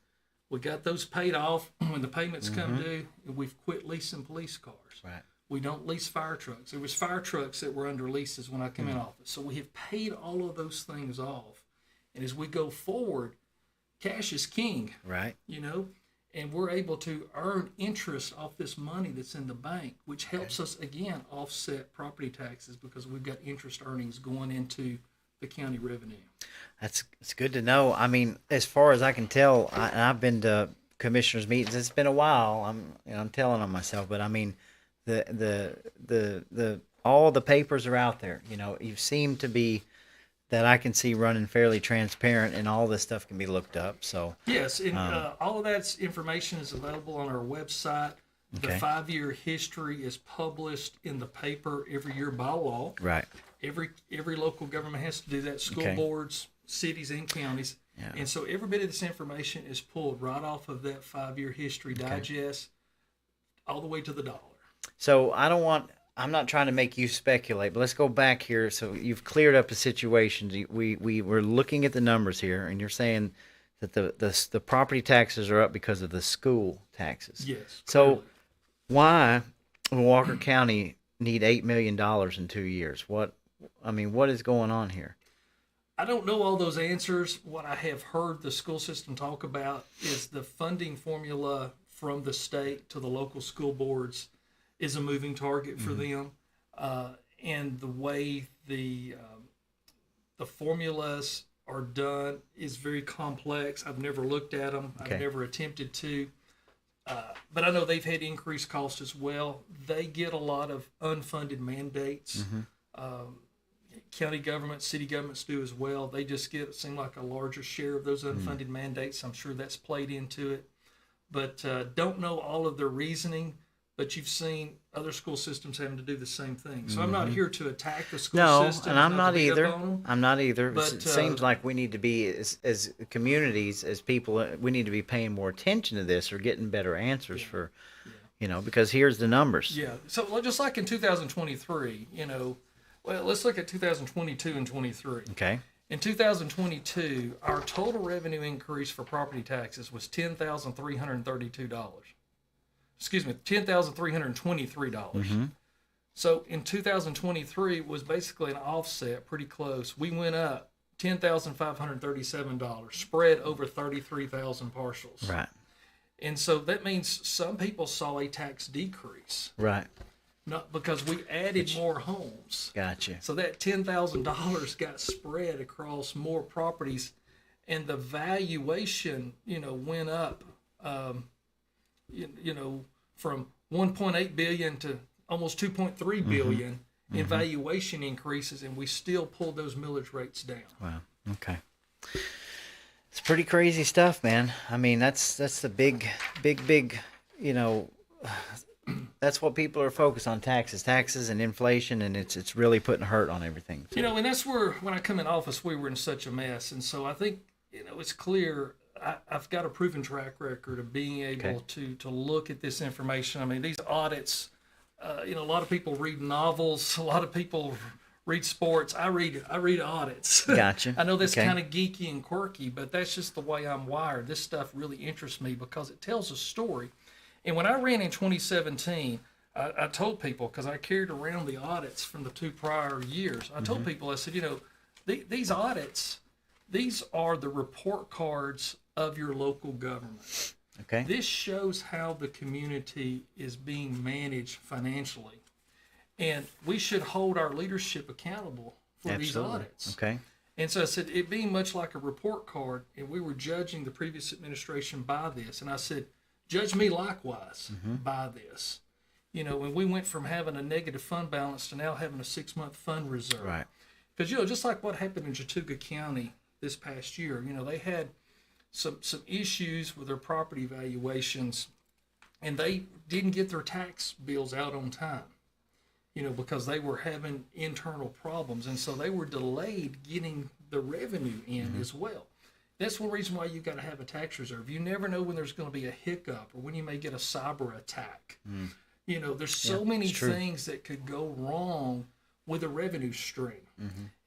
We got those paid off when the payments come due, and we've quit leasing police cars. Right. We don't lease fire trucks. There was fire trucks that were under leases when I came in office. So we have paid all of those things off. And as we go forward, cash is king. Right. And we're able to earn interest off this money that's in the bank, which helps us, again, offset property taxes because we've got interest earnings going into the county revenue. It's good to know. I mean, as far as I can tell, I've been to commissioners' meetings. It's been a while. I'm telling on myself, but I mean, the all the papers are out there. You seem to be that I can see running fairly transparent, and all this stuff can be looked up. So yes, and all of that information is available on our website. The 5-year history is published in the paper every year by law. Right. Every local government has to do that. School boards, cities, and counties. Yeah. And so every bit of this information is pulled right off of that 5-year history digest, all the way to the dollar. So I'm not trying to make you speculate, but let's go back here. So you've cleared up the situation. We were looking at the numbers here, and you're saying that the property taxes are up because of the school taxes. Yes. Clearly. So why will Walker County need $8 million in 2 years? What is going on here? I don't know all those answers. What I have heard the school system talk about is the funding formula from the state to the local school boards is a moving target for them, and the way the formulas are done is very complex. I've never looked at them. I've never attempted to, but I know they've had increased costs as well. They get a lot of unfunded mandates. County governments, city governments do as well. They just seem like a larger share of those unfunded mandates. I'm sure that's played into it, but don't know all of their reasoning. But you've seen other school systems having to do the same thing. So I'm not here to attack the school system. No, and I'm not either. But it seems like we need to be, as communities, as people, we need to be paying more attention to this or getting better answers because here's the numbers. Yeah. So just like in 2023, well, let's look at 2022 and 23. Okay. In 2022, our total revenue increase for property taxes was $10,332. Excuse me, $10,323. So in 2023 was basically an offset, pretty close. We went up $10,537, spread over 33,000 parcels. Right. And so that means some people saw a tax decrease. Right. Not because we added more homes. Gotcha. So that $10,000 got spread across more properties, and the valuation, went up. From 1.8 billion to almost 2.3 billion in valuation increases, and we still pulled those millage rates down. Wow. Okay. It's pretty crazy stuff, man. I mean, that's the big, that's what people are focused on: taxes and inflation, and it's really putting a hurt on everything. So. And that's where when I come in office, we were in such a mess, and so I think it's clear. I've got a proven track record of being able to look at this information. I mean, these audits, a lot of people read novels, a lot of people read sports. I read audits. Gotcha. I know that's kind of geeky and quirky, but that's just the way I'm wired. This stuff really interests me because it tells a story. And when I ran in 2017, I told people, because I carried around the audits from the 2 prior years, I told people, I said, these audits, these are the report cards of your local government. Okay. This shows how the community is being managed financially. And we should hold our leadership accountable for these Absolutely. audits. Okay. And so I said, it being much like a report card, and we were judging the previous administration by this. And I said, judge me likewise by this. You know, when we went from having a negative fund balance to now having a 6-month fund reserve. Right. Because, you know, just like what happened in Chattooga County this past year, you know, they had some issues with their property valuations, and they didn't get their tax bills out on time, you know, because they were having internal problems. And so they were delayed getting the revenue in as well. That's one reason why you've got to have a tax reserve. You never know when there's going to be a hiccup or when you may get a cyber attack. You know, there's so many things that could go wrong with a revenue stream.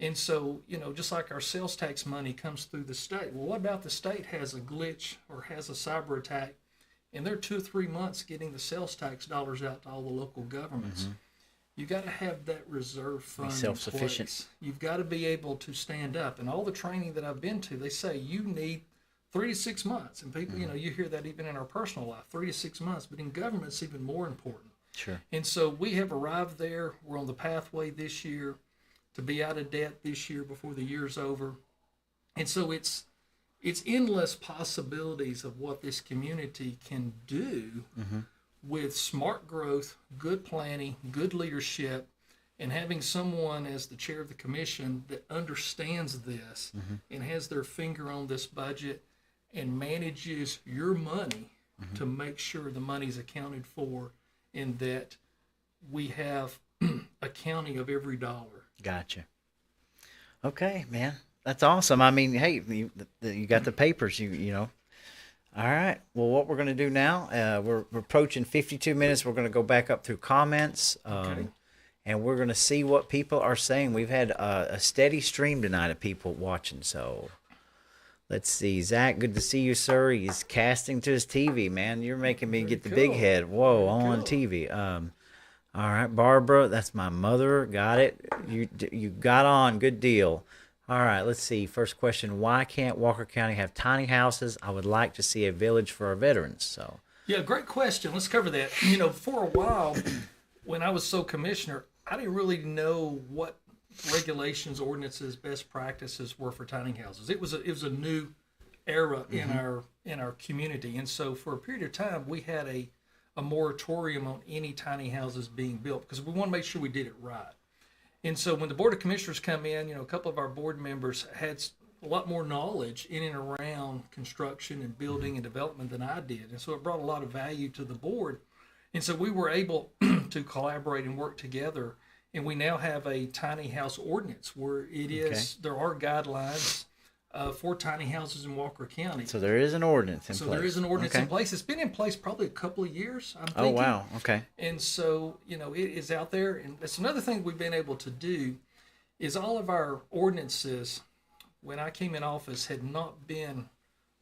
And so, you know, just like our sales tax money comes through the state. Well, what about the state has a glitch or has a cyber attack, and they're 2 or 3 months getting the sales tax dollars out to all the local governments? You got to have that reserve fund self-sufficient. in place. You've got to be able to stand up. And all the training that I've been to, they say you need 3 to 6 months. And people, you know, you hear that even in our personal life, 3 to 6 months. But in government, it's even more important. Sure. And so we have arrived there. We're on the pathway this year to be out of debt this year before the year's over. And so it's endless possibilities of what this community can do with smart growth, good planning, good leadership, and having someone as the chair of the commission that understands this and has their finger on this budget and manages your money to make sure the money's accounted for and that we have accounting of every dollar. Gotcha. Okay, man. That's awesome. I mean, hey, you got the papers, you know. All right. Well, what we're going to do now, we're approaching 52 minutes. We're going to go back up through comments, and we're going to see what people are saying. We've had a steady stream tonight of people watching. So let's see. Zach, good to see you, sir. He's casting to his TV, man. You're making me get the big head. Whoa, on TV. All right, Barbara, that's my mother. Got it. You got on. Good deal. All right, let's see. First question, why can't Walker County have tiny houses? I would like to see a village for our veterans. So, yeah, great question. Let's cover that. You know, for a while, when I was commissioner, I didn't really know what regulations, ordinances, best practices were for tiny houses. It was a new era in our community. And so for a period of time, we had a moratorium on any tiny houses being built because we want to make sure we did it right. And so when the Board of Commissioners come in, you know, a couple of our board members had a lot more knowledge in and around construction and building and development than I did. And so it brought a lot of value to the board. And so we were able to collaborate and work together. And we now have a tiny house ordinance where it is, there are guidelines for tiny houses in Walker County. So there is an ordinance in place. So there is an ordinance in place. It's been in place probably a couple of years, I'm thinking. Oh, wow. Okay. And so, you know, it is out there. And that's another thing we've been able to do is all of our ordinances, when I came in office, had not been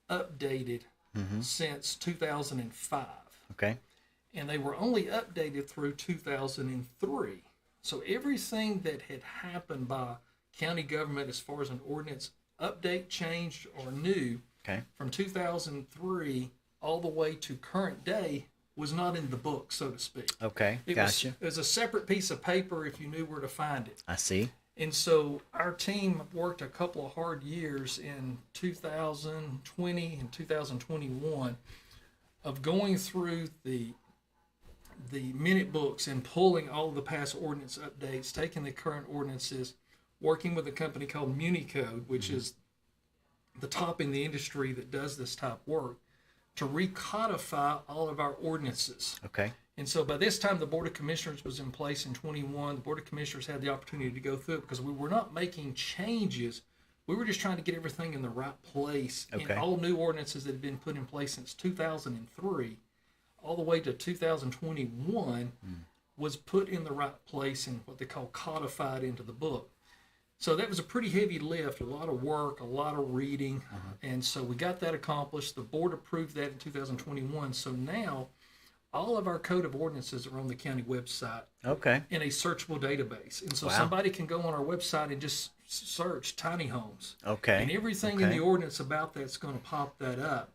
updated since 2005. Okay. And they were only updated through 2003. So everything that had happened by county government as far as an ordinance update, change, or new from 2003 all the way to current day was not in the book, so to speak. Okay, It was a separate piece of paper if you knew where to find it. I see. And so our team worked a couple of hard years in 2020 and 2021 of going through the minute books and pulling all of the past ordinance updates, taking the current ordinances, working with a company called MuniCode, which is the top in the industry that does this type of work, to recodify all of our ordinances. Okay. And so by this time, the Board of Commissioners was in place in 21. The Board of Commissioners had the opportunity to go through it because we were not making changes. We were just trying to get everything in the right place. Okay. And all new ordinances that had been put in place since 2003 all the way to 2021 was put in the right place and what they call codified into the book. So that was a pretty heavy lift, a lot of work, a lot of reading. And so we got that accomplished. The board approved that in 2021. So now all of our code of ordinances are on the county website in a searchable database. And so somebody can go on our website and just search tiny homes. And everything in the ordinance about that's going to pop that up.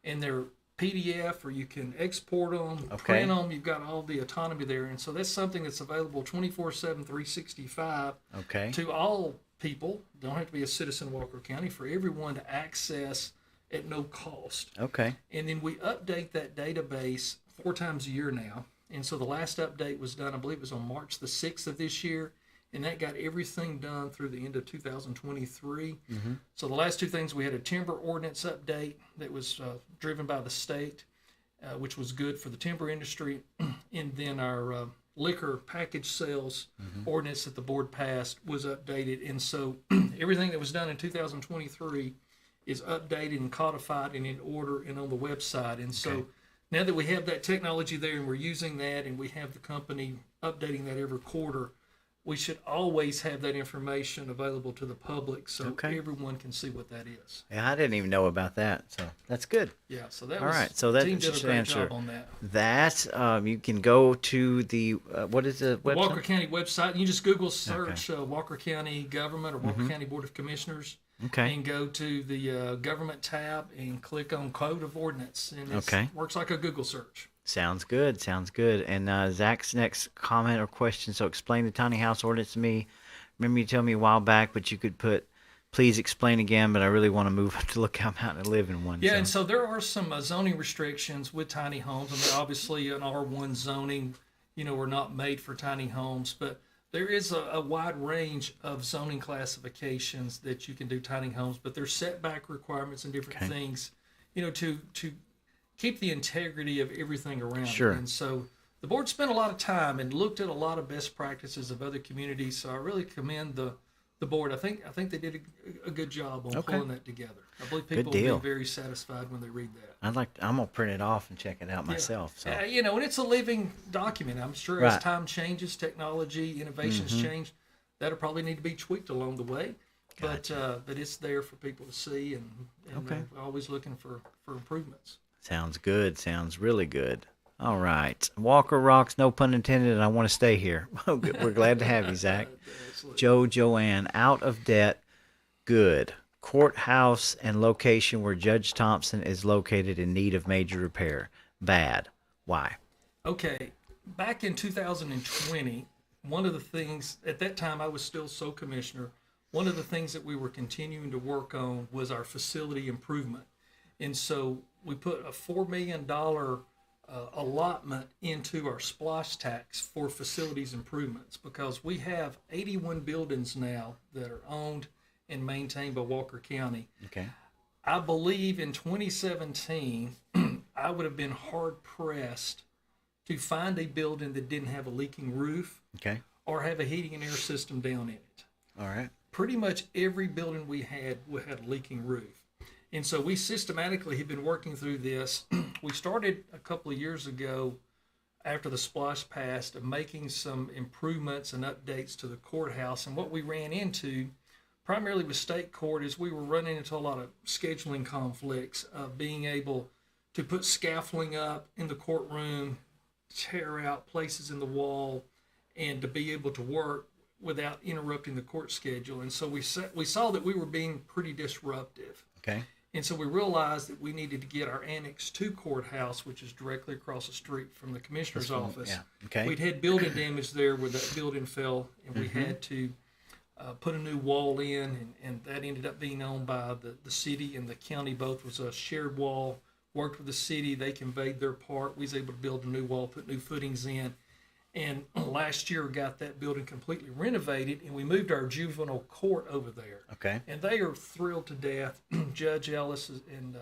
And they're PDF or you can export them, Okay. print them. You've got all the autonomy there. And so that's something that's available 24/7, 365 Okay. to all people. Don't have to be a citizen of Walker County, for everyone to access at no cost. Okay. And then we update that database 4 times a year now. And so the last update was done, I believe it was on March the 6th of this year. And that got everything done through the end of 2023. So the last two things, we had a timber ordinance update that was driven by the state, which was good for the timber industry. And then our liquor package sales ordinance that the board passed was updated. And so everything that was done in 2023 is updated and codified and in order and on the website. And so now that we have that technology there and we're using that and we have the company updating that every quarter, we should always have that information available to the public so everyone can see what that is. Yeah, I didn't even know about that, so that's good. Yeah, so that All was, right, so that team did a should great answer job on that. that. You can go to the what is the The website? Walker County website, you just Google search Walker County Government or Walker County Board of Commissioners. Okay. And go to the government tab and click on Code of Ordinance. And it works like a Google search. Sounds good. Sounds good. And Zach's next comment or question. So explain the tiny house ordinance to me. Remember you told me a while back, but you could put, please explain again, but I really want to move up to Lookout Mountain and live in one. Yeah, and so there are some zoning restrictions with tiny homes. I mean, obviously an R1 zoning, we're not made for tiny homes, but there is a wide range of zoning classifications that you can do tiny homes, but there's setback requirements and different things, to keep the integrity of everything around it. And so the board spent a lot of time and looked at a lot of best practices of other communities. So I really commend the board. I think they did a good job on pulling that together. I believe people will be very satisfied when they read that. I'm gonna print it off and check it out myself. So and it's a living document. I'm sure as time changes, technology, innovations change, that'll probably need to be tweaked along the way. But it's there for people to see, and we're always looking for improvements. Sounds good. Sounds really good. All right. Walker rocks, no pun intended, and I want to stay here. We're glad to have you, Zach. Joanne, out of debt, good. Courthouse and location where Judge Thompson is located in need of major repair, bad. Why? Okay. Back in 2020, one of the things, at that time I was still commissioner, one of the things that we were continuing to work on was our facility improvement. And so we put a $4 million allotment into our SPLOSH tax for facilities improvements, because we have 81 buildings now that are owned and maintained by Walker County. Okay. I believe in 2017, I would have been hard pressed to find a building that didn't have a leaking roof or have a heating and air system down in it. All right. Pretty much every building we had a leaking roof. And so we systematically have been working through this. We started a couple of years ago after the SPLOSH passed of making some improvements and updates to the courthouse. And what we ran into primarily with state court is we were running into a lot of scheduling conflicts of being able to put scaffolding up in the courtroom, tear out places in the wall, and to be able to work without interrupting the court schedule. And so we saw that we were being pretty disruptive. Okay. And so we realized that we needed to get our Annex 2 courthouse, which is directly across the street from the commissioner's office. Yeah. Okay. We'd had building damage there where that building fell, and we had to put a new wall in, and that ended up being owned by the city and the county. Both was a shared wall. Worked with the city. They conveyed their part. We was able to build a new wall, put new footings in. And last year got that building completely renovated, and we moved our juvenile court over there. Okay. And they are thrilled to death. Judge Ellis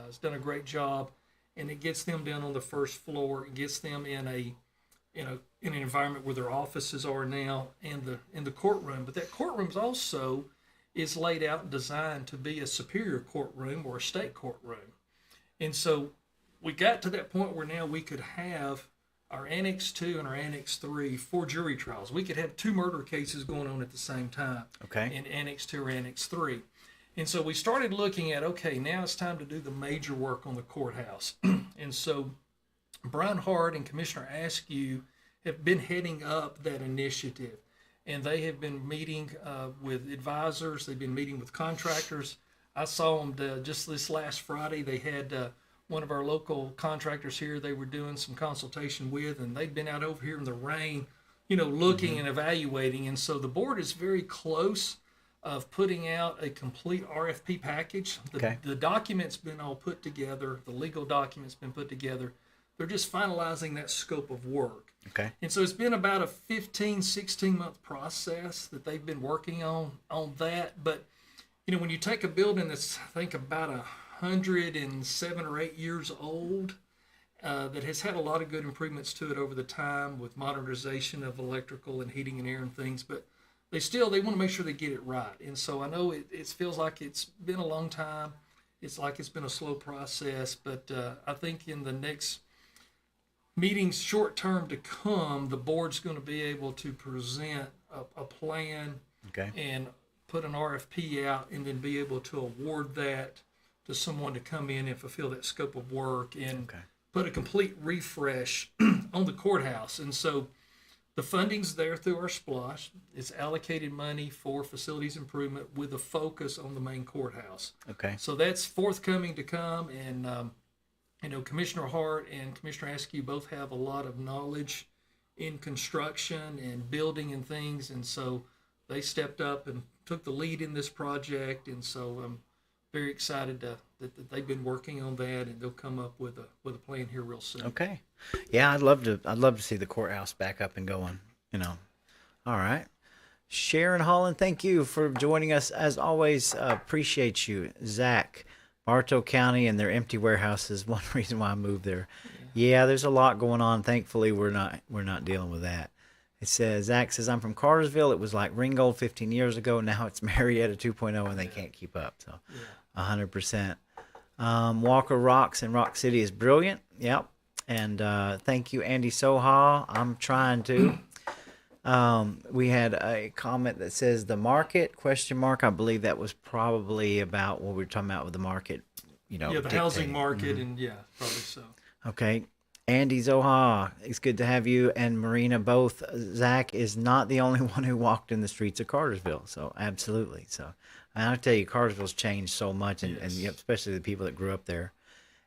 has done a great job, and it gets them down on the first floor. It gets them in an environment where their offices are now, and the courtroom. But that courtroom also is laid out and designed to be a superior courtroom or a state courtroom. And so we got to that point where now we could have our Annex 2 and our Annex 3 for jury trials. We could have 2 murder cases going on at the same time in Annex 2 or Annex 3. And so we started looking at, okay, now it's time to do the major work on the courthouse. And so Brian Hart and Commissioner Askew have been heading up that initiative. And they have been meeting with advisors. They've been meeting with contractors. I saw them just this last Friday. They had one of our local contractors here they were doing some consultation with, and they'd been out over here in the rain, looking and evaluating. And so the board is very close of putting out a complete RFP package. The document's been all put together. The legal document's been put together. They're just finalizing that scope of work. Okay. And so it's been about a 15, 16-month process that they've been working on that. But, when you take a building that's, I think, about 107 or 8 years old, that has had a lot of good improvements to it over the time with modernization of electrical and heating and air and things, but they want to make sure they get it right. And so I know it feels like it's been a long time. It's like it's been a slow process, but I think in the next meetings short term to come, the board's going to be able to present a plan and put an RFP out, and then be able to award that to someone to come in and fulfill that scope of work and put a complete refresh on the courthouse. And so the funding's there through our SPLOSH. It's allocated money for facilities improvement with a focus on the main courthouse. Okay. So that's forthcoming to come. And, Commissioner Hart and Commissioner Askew both have a lot of knowledge in construction and building and things. And so they stepped up and took the lead in this project. And so I'm very excited that they've been working on that, and they'll come up with a plan here real soon. Okay. Yeah, I'd love to see the courthouse back up and going. All right. Sharon Holland, thank you for joining us as always. Appreciate you. Zach, Bartow County and their empty warehouses. One reason why I moved there. Yeah, there's a lot going on. Thankfully, we're not dealing with that. It says, Zach says, I'm from Cartersville. It was like Ringgold 15 years ago. Now it's Marietta 2.0, and they can't keep up. So 100%. Walker Rocks in Rock City is brilliant. Yep. And thank you, Andy Soha. I'm trying to. We had a comment that says the market ? I believe that was probably about what we were talking about with the market. The housing market, and probably so. Okay. Andy Zoha, it's good to have you and Marina both. Zach is not the only one who walked in the streets of Cartersville. So absolutely. So and I'll tell you, Cartersville's changed so much, and especially the people that grew up there.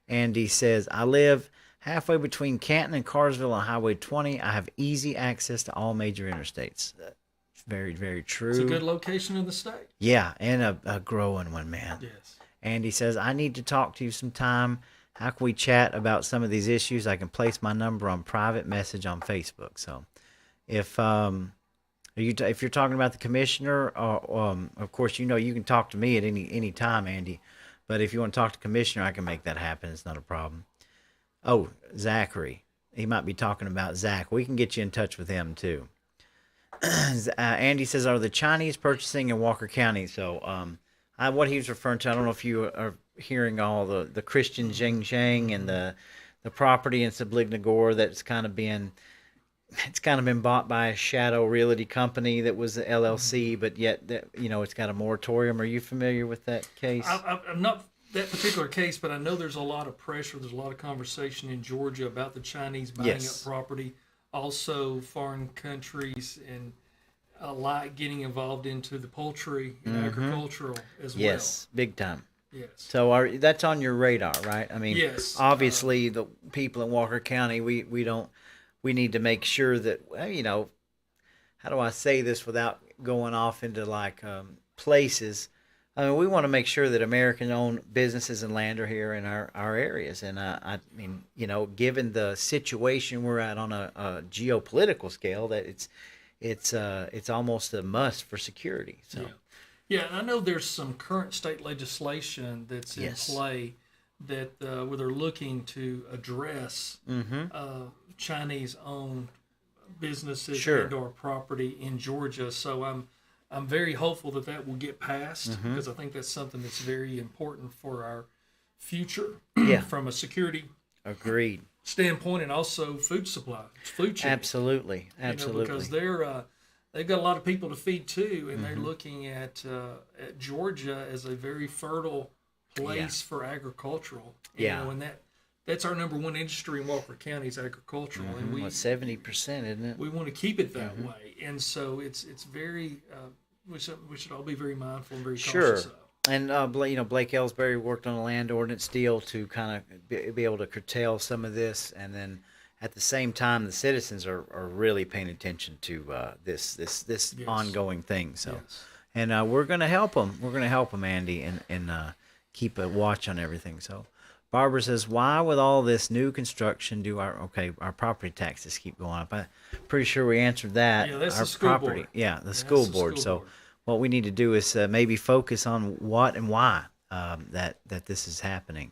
Andy says, I live halfway between Canton and Cartersville on Highway 20. I have easy access to all major interstates. It's very, very true. It's a good location in the state. Yeah, and a growing one, man. Yes. Andy says, I need to talk to you sometime. How can we chat about some of these issues? I can place my number on private message on Facebook. So if you're talking about the commissioner, of course, you can talk to me at any time, Andy. But if you want to talk to the commissioner, I can make that happen. It's not a problem. Oh, Zachary. He might be talking about Zach. We can get you in touch with him, too. Andy says, are the Chinese purchasing in Walker County? So what he was referring to, I don't know if you are hearing all the Christian Xinjiang and the property in Sabligna Gore that's kind of been bought by a shadow realty company that was the LLC, but yet it's got a moratorium. Are you familiar with that case? I'm not that particular case, but I know there's a lot of pressure. There's a lot of conversation in Georgia about the Chinese buying up property. Also, foreign countries and a lot getting involved into the poultry and agricultural as well. Yes, big time. Yes. So that's on your radar, right? I mean, yes. Obviously, the people in Walker County, we need to make sure that, how do I say this without going off into places? I mean, we want to make sure that American-owned businesses and land are here in our areas. And I mean, given the situation we're at on a geopolitical scale, that it's almost a must for security. So. Yeah, and I know there's some current state legislation that's in play that where they're looking to address Chinese-owned businesses and/or property in Georgia. So I'm very hopeful that will get passed because I think that's something that's very important for our future from a security standpoint, and also food supply, food chain. Absolutely. Because they've got a lot of people to feed too, and they're looking at Georgia as a very fertile place for agricultural. And that's our number one industry in Walker County is agricultural, and 70%, isn't it? We want to keep it that way, and so it's very we should all be very mindful and very cautious of. Blake Ellsbury worked on a land ordinance deal to kind of be able to curtail some of this, and then at the same time, the citizens are really paying attention to this Yes. ongoing thing. So, Yes. and we're gonna help them. We're gonna help them, Andy, and keep a watch on everything. So, Barbara says, why with all this new construction do our property taxes keep going up? I'm pretty sure we answered that. Yeah, that's our the school property, board. yeah, the Yeah, school that's the board. school So, board. what we need to do is maybe focus on what and why that this is happening.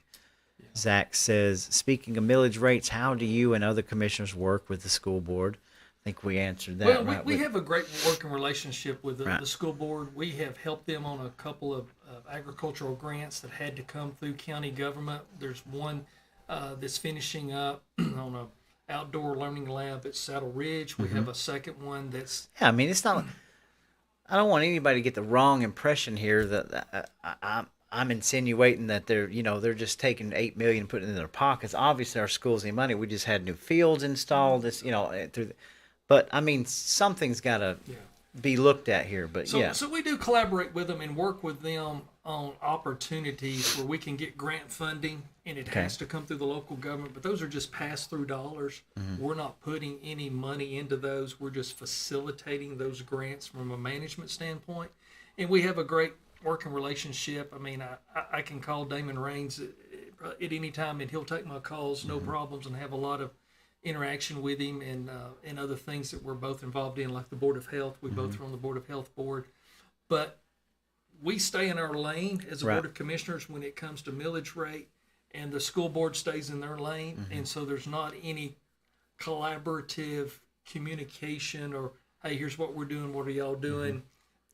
Zach says, speaking of millage rates, how do you and other commissioners work with the school board? I think we answered that. Well, right? we have a great working relationship with Right. the school board. We have helped them on a couple of agricultural grants that had to come through county government. There's one that's finishing up on a outdoor learning lab at Saddle Ridge. We have a second one that's Yeah, I mean, it's not. I don't want anybody to get the wrong impression here that I'm insinuating that they're just taking $8 million and putting it in their pockets. Obviously, our schools need money. We just had new fields installed. But I mean, something's got to be looked at here. But So we do collaborate with them and work with them on opportunities where we can get grant funding, and it has to come through the local government. But those are just pass-through dollars. We're not putting any money into those. We're just facilitating those grants from a management standpoint. And we have a great working relationship. I mean, I can call Damon Raines at any time, and he'll take my calls, no problems, and have a lot of interaction with him and other things that we're both involved in, like the Board of Health. We both are on the Board of Health board. But we stay in our lane as a Right. Board of Commissioners when it comes to millage rate, and the school board stays in their lane. And so there's not any collaborative communication or, hey, here's what we're doing, what are y'all doing?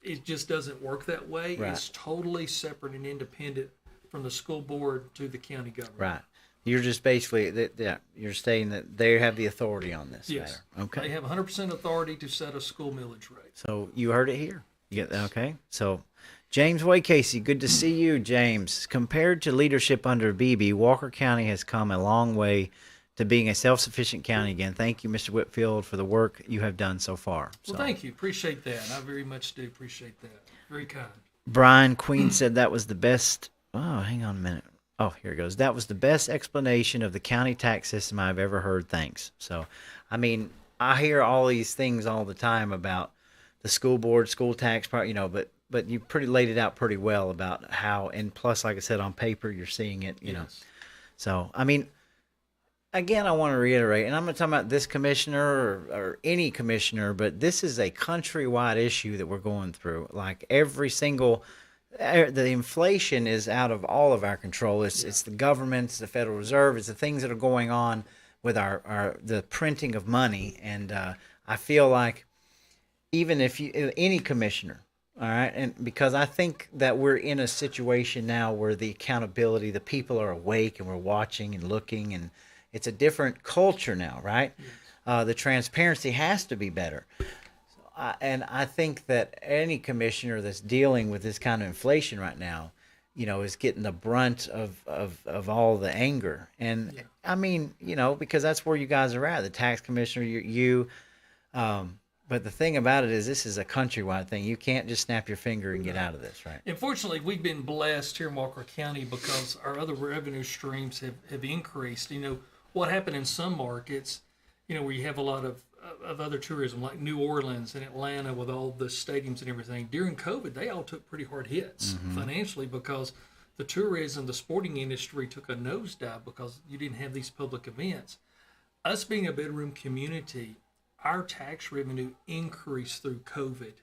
It just doesn't work that way. Right. It's totally separate and independent from the school board to the county government. right. You're just basically you're stating that they have the authority on this Yes. matter. Okay. They have 100% authority to set a school millage rate. So you heard it here. You get okay. So James Way Casey, good to see you, James. Compared to leadership under BB, Walker County has come a long way to being a self-sufficient county again. Thank you, Mr. Whitfield, for the work you have done so far. Well, thank you. Appreciate that. I very much do appreciate that. Very kind. Brian Queen said that was the best. Oh, hang on a minute. Oh, here it goes. That was the best explanation of the county tax system I've ever heard. Thanks. So, I mean, I hear all these things all the time about the school board, school tax part, but you pretty laid it out pretty well about how, and plus, like I said, on paper, you're seeing it, you know. Yes. So, I mean, again, I want to reiterate, and I'm not talking about this commissioner or any commissioner, but this is a countrywide issue that we're going through. Like every single, the inflation is out of all of our control. It's the government, it's the Federal Reserve, it's the things that are going on with the printing of money, and I feel like even if any commissioner, all right, and because I think that we're in a situation now where the accountability, the people are awake and we're watching and looking, and it's a different culture now, right? The transparency has to be better. And I think that any commissioner that's dealing with this kind of inflation right now, is getting the brunt of all the anger. And I mean, because that's where you guys are at, the tax commissioner, but the thing about it is this is a countrywide thing. You can't just snap your finger and get out of this, right? Unfortunately, we've been blessed here in Walker County because our other revenue streams have increased. What happened in some markets, where you have a lot of other tourism, like New Orleans and Atlanta with all the stadiums and everything. During COVID, they all took pretty hard hits financially because the tourism, the sporting industry took a nosedive because you didn't have these public events. Us being a bedroom community, our tax revenue increased through COVID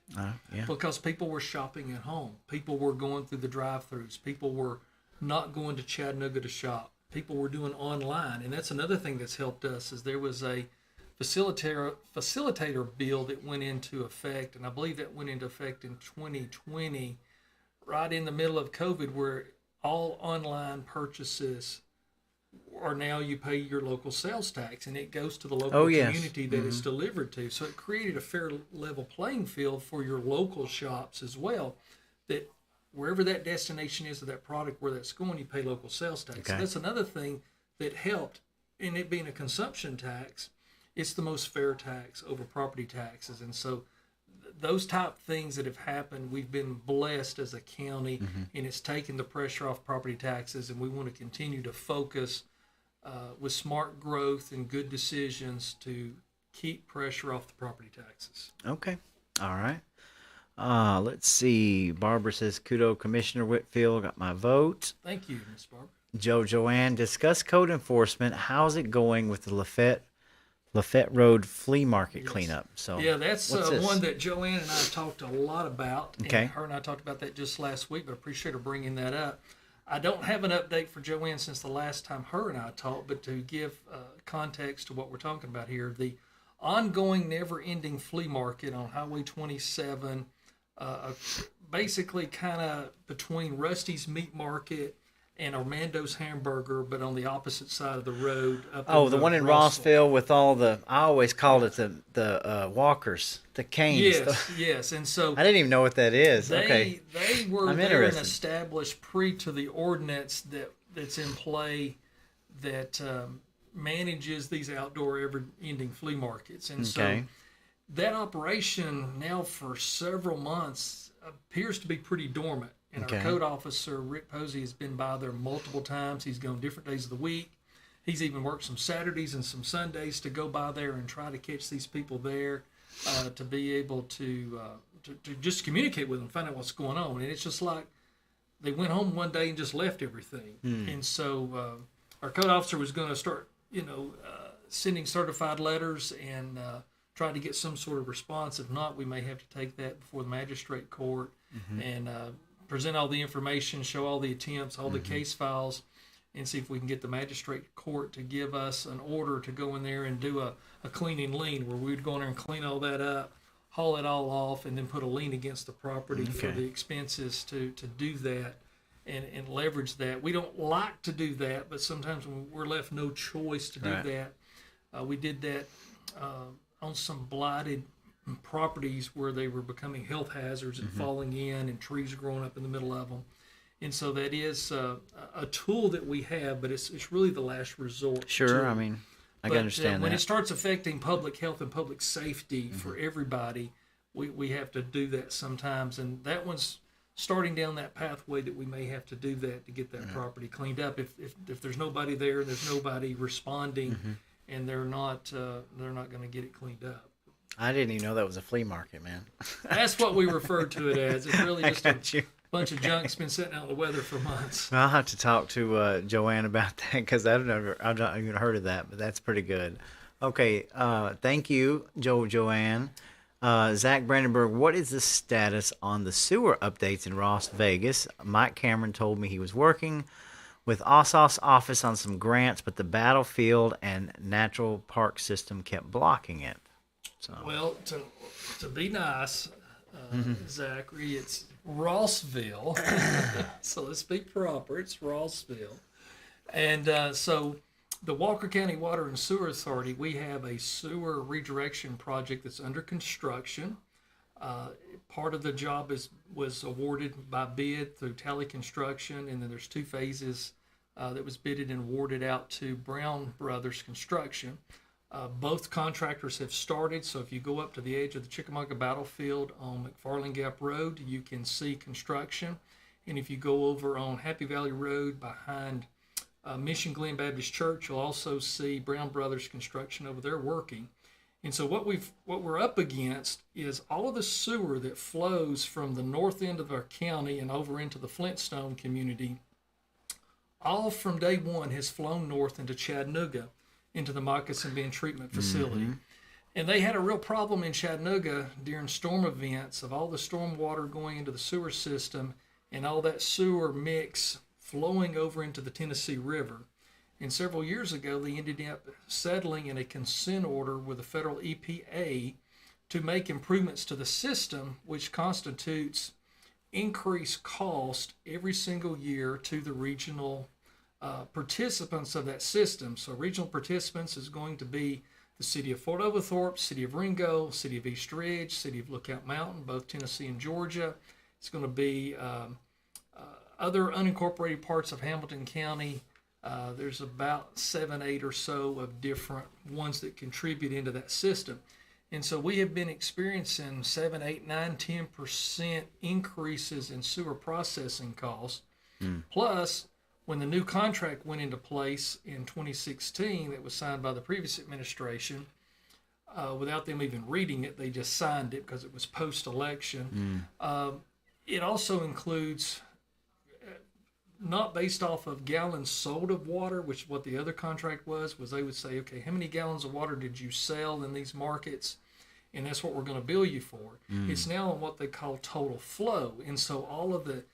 because people were shopping at home. People were going through the drive-thrus. People were not going to Chattanooga to shop. People were doing online. And that's another thing that's helped us is there was a facilitator bill that went into effect, and I believe that went into effect in 2020, right in the middle of COVID, where all online purchases are now you pay your local sales tax, and it goes to the local community that it's delivered to. So it created a fair level playing field for your local shops as well, that wherever that destination is of that product, where that's going, you pay local sales tax. Okay. So that's another thing that helped. And it being a consumption tax, it's the most fair tax over property taxes. And so those type things that have happened, we've been blessed as a county, and it's taken the pressure off property taxes. And we want to continue to focus with smart growth and good decisions to keep pressure off the property taxes. Okay. All right. Let's see. Barbara says, kudo, Commissioner Whitfield. Got my vote. Thank you, Ms. Barbara. Joanne, discuss code enforcement. How's it going with the Lafette Road flea market cleanup? So Yeah, that's what's this? one that Joanne and I talked a lot about. Okay. And her and I talked about that just last week, but I appreciate her bringing that up. I don't have an update for Joanne since the last time her and I talked, but to give context to what we're talking about here, the ongoing never-ending flea market on Highway 27, basically kind of between Rusty's Meat Market and Armando's Hamburger, but on the opposite side of the road. Oh, the one in Rossville with all the, I always called it the walkers, the canes. Yes, yes. And so I didn't even know what that is. they Okay. were I'm there and interested. established pre to the ordinance that's in play that manages these outdoor ever-ending flea markets. And so Okay. that operation now for several months appears to be pretty dormant. And Okay. our code officer, Rick Posey, has been by there multiple times. He's gone different days of the week. He's even worked some Saturdays and some Sundays to go by there and try to catch these people there to be able to just communicate with them, find out what's going on. And it's just like they went home one day and just left everything. And so our code officer was going to start, sending certified letters and try to get some sort of response. If not, we may have to take that before the magistrate court and present all the information, show all the attempts, all the case files, and see if we can get the magistrate court to give us an order to go in there and do a cleaning lien, where we'd go in there and clean all that up, haul it all off, and then put a lien against the property for the expenses to do that and leverage that. We don't like to do that, but sometimes when we're left no choice to do that. We did that on some blighted properties where they were becoming health hazards and falling in, and trees growing up in the middle of them. And so that is a tool that we have, but it's really the last resort. Sure. tool. I mean, I But can understand when that. it starts affecting public health and public safety for everybody, we have to do that sometimes. And that one's starting down that pathway that we may have to do that to get that property cleaned up. If there's nobody there, there's nobody responding, and they're not going to get it cleaned up. I didn't even know that was a flea market, man. That's what we refer to it as. It's really I just got you. bunch of junk's been sitting out in the weather for months. I'll have to talk to Joanne about that, because I've not even heard of that, but that's pretty good. Okay, thank you, Joanne. Zach Brandenburg, what is the status on the sewer updates in Las Vegas? Mike Cameron told me he was working with Ossoff's office on some grants, but the Battlefield and Natural Park system kept blocking it. So Well, to be nice, Zachary, it's Rossville. So let's be proper. It's Rossville. And so the Walker County Water and Sewer Authority, we have a sewer redirection project that's under construction. Part of the job was awarded by bid through Tally Construction, and then there's 2 phases that was bidded and awarded out to Brown Brothers Construction. Both contractors have started, so if you go up to the edge of the Chickamauga Battlefield on McFarland Gap Road, you can see construction. And if you go over on Happy Valley Road behind Mission Glen Baptist Church, you'll also see Brown Brothers Construction over there working. And so what we're up against is all of the sewer that flows from the north end of our county and over into the Flintstone community, all from day one has flown north into Chattanooga, into the Moccasin Bend Treatment Facility. And they had a real problem in Chattanooga during storm events of all the storm water going into the sewer system and all that sewer mix flowing over into the Tennessee River. And several years ago, they ended up settling in a consent order with the federal EPA to make improvements to the system, which constitutes increased cost every single year to the regional participants of that system. So regional participants is going to be the city of Fort Oglethorpe, city of Ringo, city of East Ridge, city of Lookout Mountain, both Tennessee and Georgia. It's going to be other unincorporated parts of Hamilton County. There's about 7, 8 or so of different ones that contribute into that system. And so we have been experiencing 7, 8, 9, 10% increases in sewer processing costs. Plus, when the new contract went into place in 2016 that was signed by the previous administration, without them even reading it, they just signed it because it was post-election. It also includes not based off of gallons sold of water, which is what the other contract was they would say, okay, how many gallons of water did you sell in these markets? And that's what we're going to bill you for. It's now on what they call total flow. And so all of the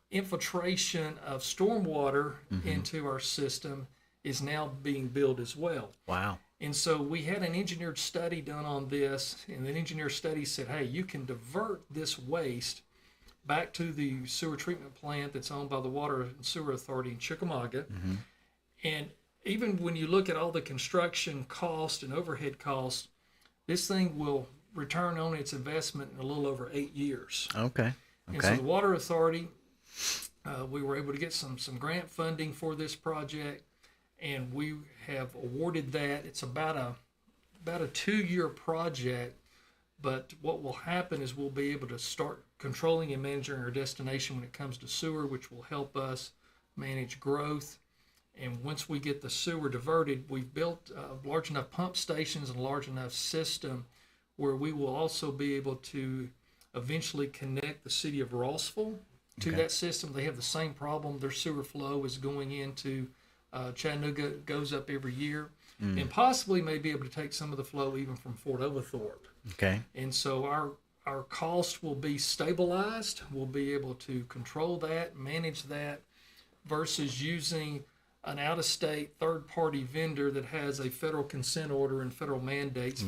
infiltration of stormwater into our system is now being billed as well. Wow. And so we had an engineered study done on this, and the engineered study said, hey, you can divert this waste back to the sewer treatment plant that's owned by the Water and Sewer Authority in Chickamauga. And even when you look at all the construction cost and overhead costs, this thing will return on its investment in a little over 8 years. Okay. And so the Water Authority, we were able to get some grant funding for this project, and we have awarded that. It's about a 2-year project, but what will happen is we'll be able to start controlling and managing our destination when it comes to sewer, which will help us manage growth. And once we get the sewer diverted, we've built large enough pump stations and a large enough system where we will also be able to eventually connect the city of Rossville to that system. They have the same problem. Their sewer flow is going into Chattanooga, goes up every year, and possibly may be able to take some of the flow even from Fort Oglethorpe. Okay. And so our cost will be stabilized. We'll be able to control that, manage that, versus using an out-of-state third-party vendor that has a federal consent order and federal mandates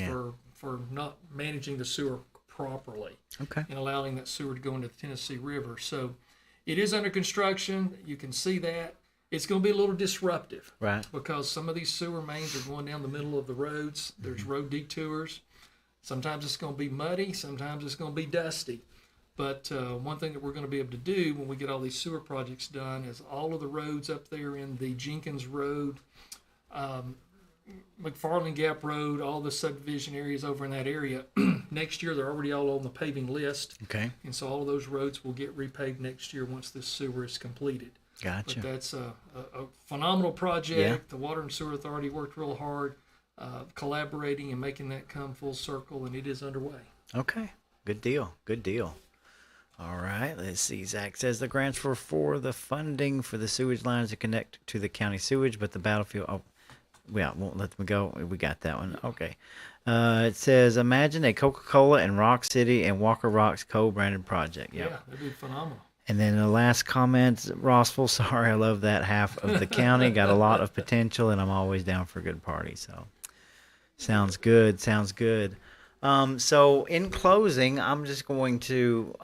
for not managing the sewer properly. Okay. And allowing that sewer to go into the Tennessee River. So it is under construction. You can see that. It's going to be a little disruptive. Right. Because some of these sewer mains are going down the middle of the roads. There's road detours. Sometimes it's going to be muddy. Sometimes it's going to be dusty. But one thing that we're going to be able to do when we get all these sewer projects done is all of the roads up there in the Jenkins Road, McFarland Gap Road, all the subdivision areas over in that area, next year they're already all on the paving list. Okay. And so all of those roads will get repaved next year once this sewer is completed. Gotcha. But that's a phenomenal project. Yeah. The Water and Sewer Authority worked real hard collaborating and making that come full circle, and it is underway. Okay. Good deal. Good deal. All right. Let's see. Zach says the grants were for the funding for the sewage lines to connect to the county sewage, but the battlefield. Oh, yeah, won't let them go. We got that one. Okay. It says imagine a Coca-Cola and Rock City and Walker Rocks co-branded project. Yep. Yeah, that'd be phenomenal. And then the last comment, Rossville, sorry, I love that half of the county. Got a lot of potential, and I'm always down for a good party. So, sounds good. Sounds good. So, in closing, I'm just going to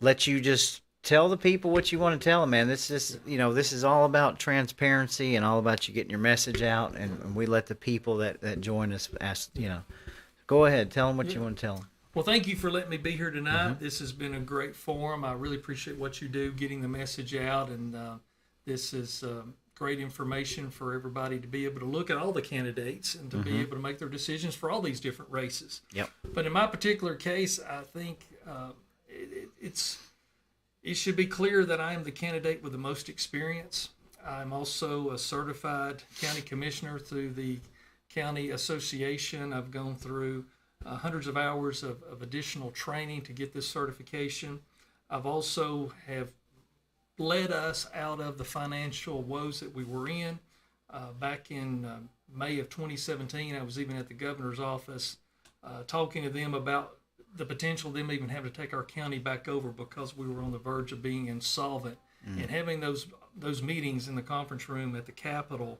let you just tell the people what you want to tell them, man. This is all about transparency and all about you getting your message out. And we let the people that join us ask, go ahead, tell them what you want to tell them. Well, thank you for letting me be here tonight. This has been a great forum. I really appreciate what you do, getting the message out, and this is great information for everybody to be able to look at all the candidates and to be able to make their decisions for all these different races. Yep. But in my particular case, I think it should be clear that I am the candidate with the most experience. I'm also a certified county commissioner through the county association. I've gone through hundreds of hours of additional training to get this certification. I've also have led us out of the financial woes that we were in. Back in May of 2017, I was even at the governor's office talking to them about the potential of them even having to take our county back over because we were on the verge of being insolvent. And having those meetings in the conference room at the Capitol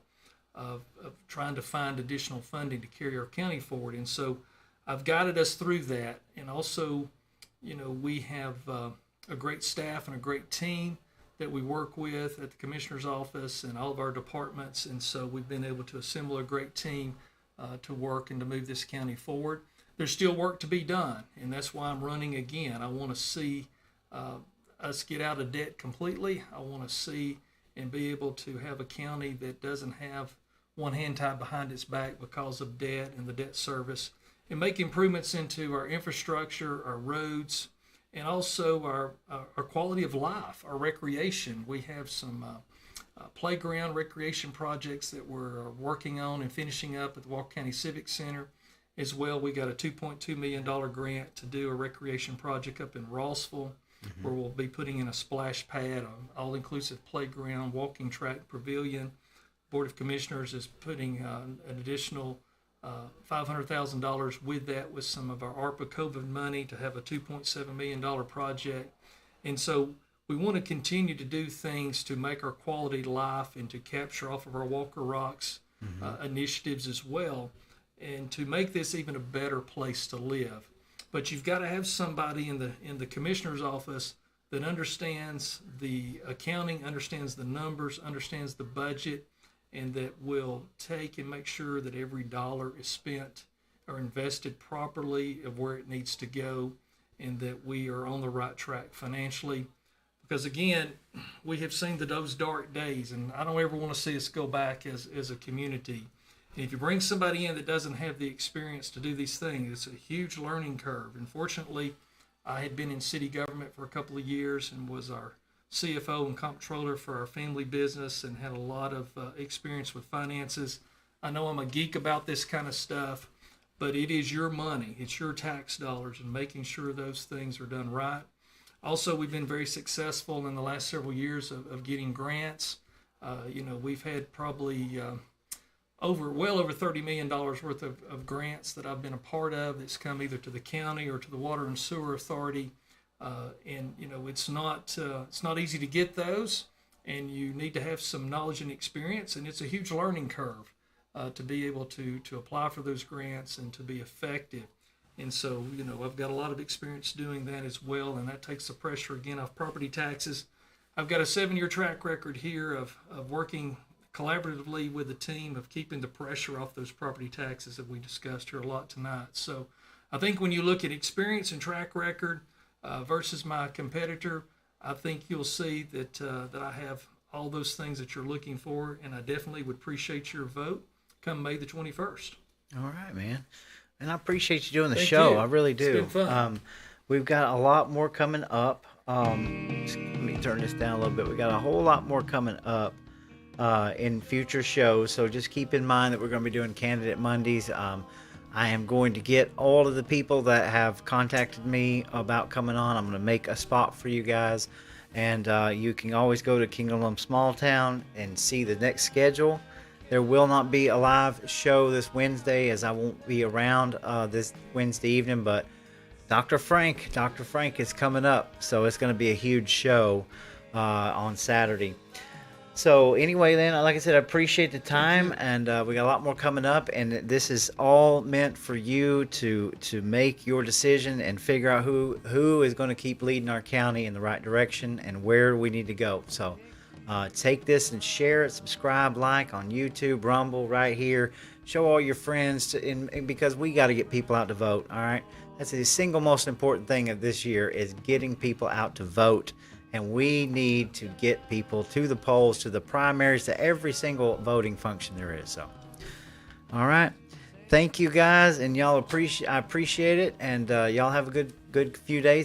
of trying to find additional funding to carry our county forward. And so I've guided us through that, and also, we have a great staff and a great team that we work with at the commissioner's office and all of our departments, and so we've been able to assemble a great team to work and to move this county forward. There's still work to be done, and that's why I'm running again. I want to see us get out of debt completely. I want to see and be able to have a county that doesn't have one hand tied behind its back because of debt and the debt service. and make improvements into our infrastructure, our roads, and also our quality of life, our recreation. We have some playground recreation projects that we're working on and finishing up at the Walker County Civic Center. As well, we got a $2.2 million grant to do a recreation project up in Rossville, where we'll be putting in a splash pad, an all-inclusive playground, walking track, pavilion. Board of Commissioners is putting an additional $500,000 with that, with some of our ARPA COVID money, to have a $2.7 million project. And so we want to continue to do things to make our quality of life and to capture off of our Walker Rocks initiatives as well, and to make this even a better place to live. But you've got to have somebody in the commissioner's office that understands the accounting, understands the numbers, understands the budget, and that will take and make sure that every dollar is spent or invested properly of where it needs to go, and that we are on the right track financially. Because again, we have seen those dark days, and I don't ever want to see us go back as a community. And if you bring somebody in that doesn't have the experience to do these things, it's a huge learning curve. And fortunately, I had been in city government for a couple of years and was our CFO and comptroller for our family business, and had a lot of experience with finances. I know I'm a geek about this kind of stuff, but it is your money. It's your tax dollars, and making sure those things are done right. Also, we've been very successful in the last several years of getting grants. We've had probably well over $30 million worth of grants that I've been a part of, that's come either to the county or to the Water and Sewer Authority. It's not easy to get those, and you need to have some knowledge and experience, and it's a huge learning curve to be able to apply for those grants and to be effective. And so, I've got a lot of experience doing that as well, and that takes the pressure again off property taxes. I've got a 7-year track record here of working collaboratively with the team, of keeping the pressure off those property taxes that we discussed here a lot tonight. So I think when you look at experience and track record versus my competitor, I think you'll see that I have all those things that you're looking for, and I definitely would appreciate your vote come May the 21st. All right, man. And I appreciate you doing the Thank show. you. I really do. It's been fun. We've got a lot more coming up. Let me turn this down a little bit. We got a whole lot more coming up in future shows. So just keep in mind that we're going to be doing Candidate Mondays. I am going to get all of the people that have contacted me about coming on. I'm going to make a spot for you guys. And you can always go to Kingdom Lump Small Town and see the next schedule. There will not be a live show this Wednesday, as I won't be around this Wednesday evening, but Dr. Frank is coming up, so it's going to be a huge show on Saturday. So anyway, then, like I said, I appreciate the time, and we got a lot more coming up, and this is all meant for you to make your decision and figure out who is going to keep leading our county in the right direction and where we need to go. So take this and share it, subscribe, like on YouTube, Rumble, right here. Show all your friends, because we got to get people out to vote, all right? That's the single most important thing of this year, is getting people out to vote. And we need to get people to the polls, to the primaries, to every single voting function there is. So, all right. Thank you, guys, and y'all I appreciate it, and y'all have a good few days.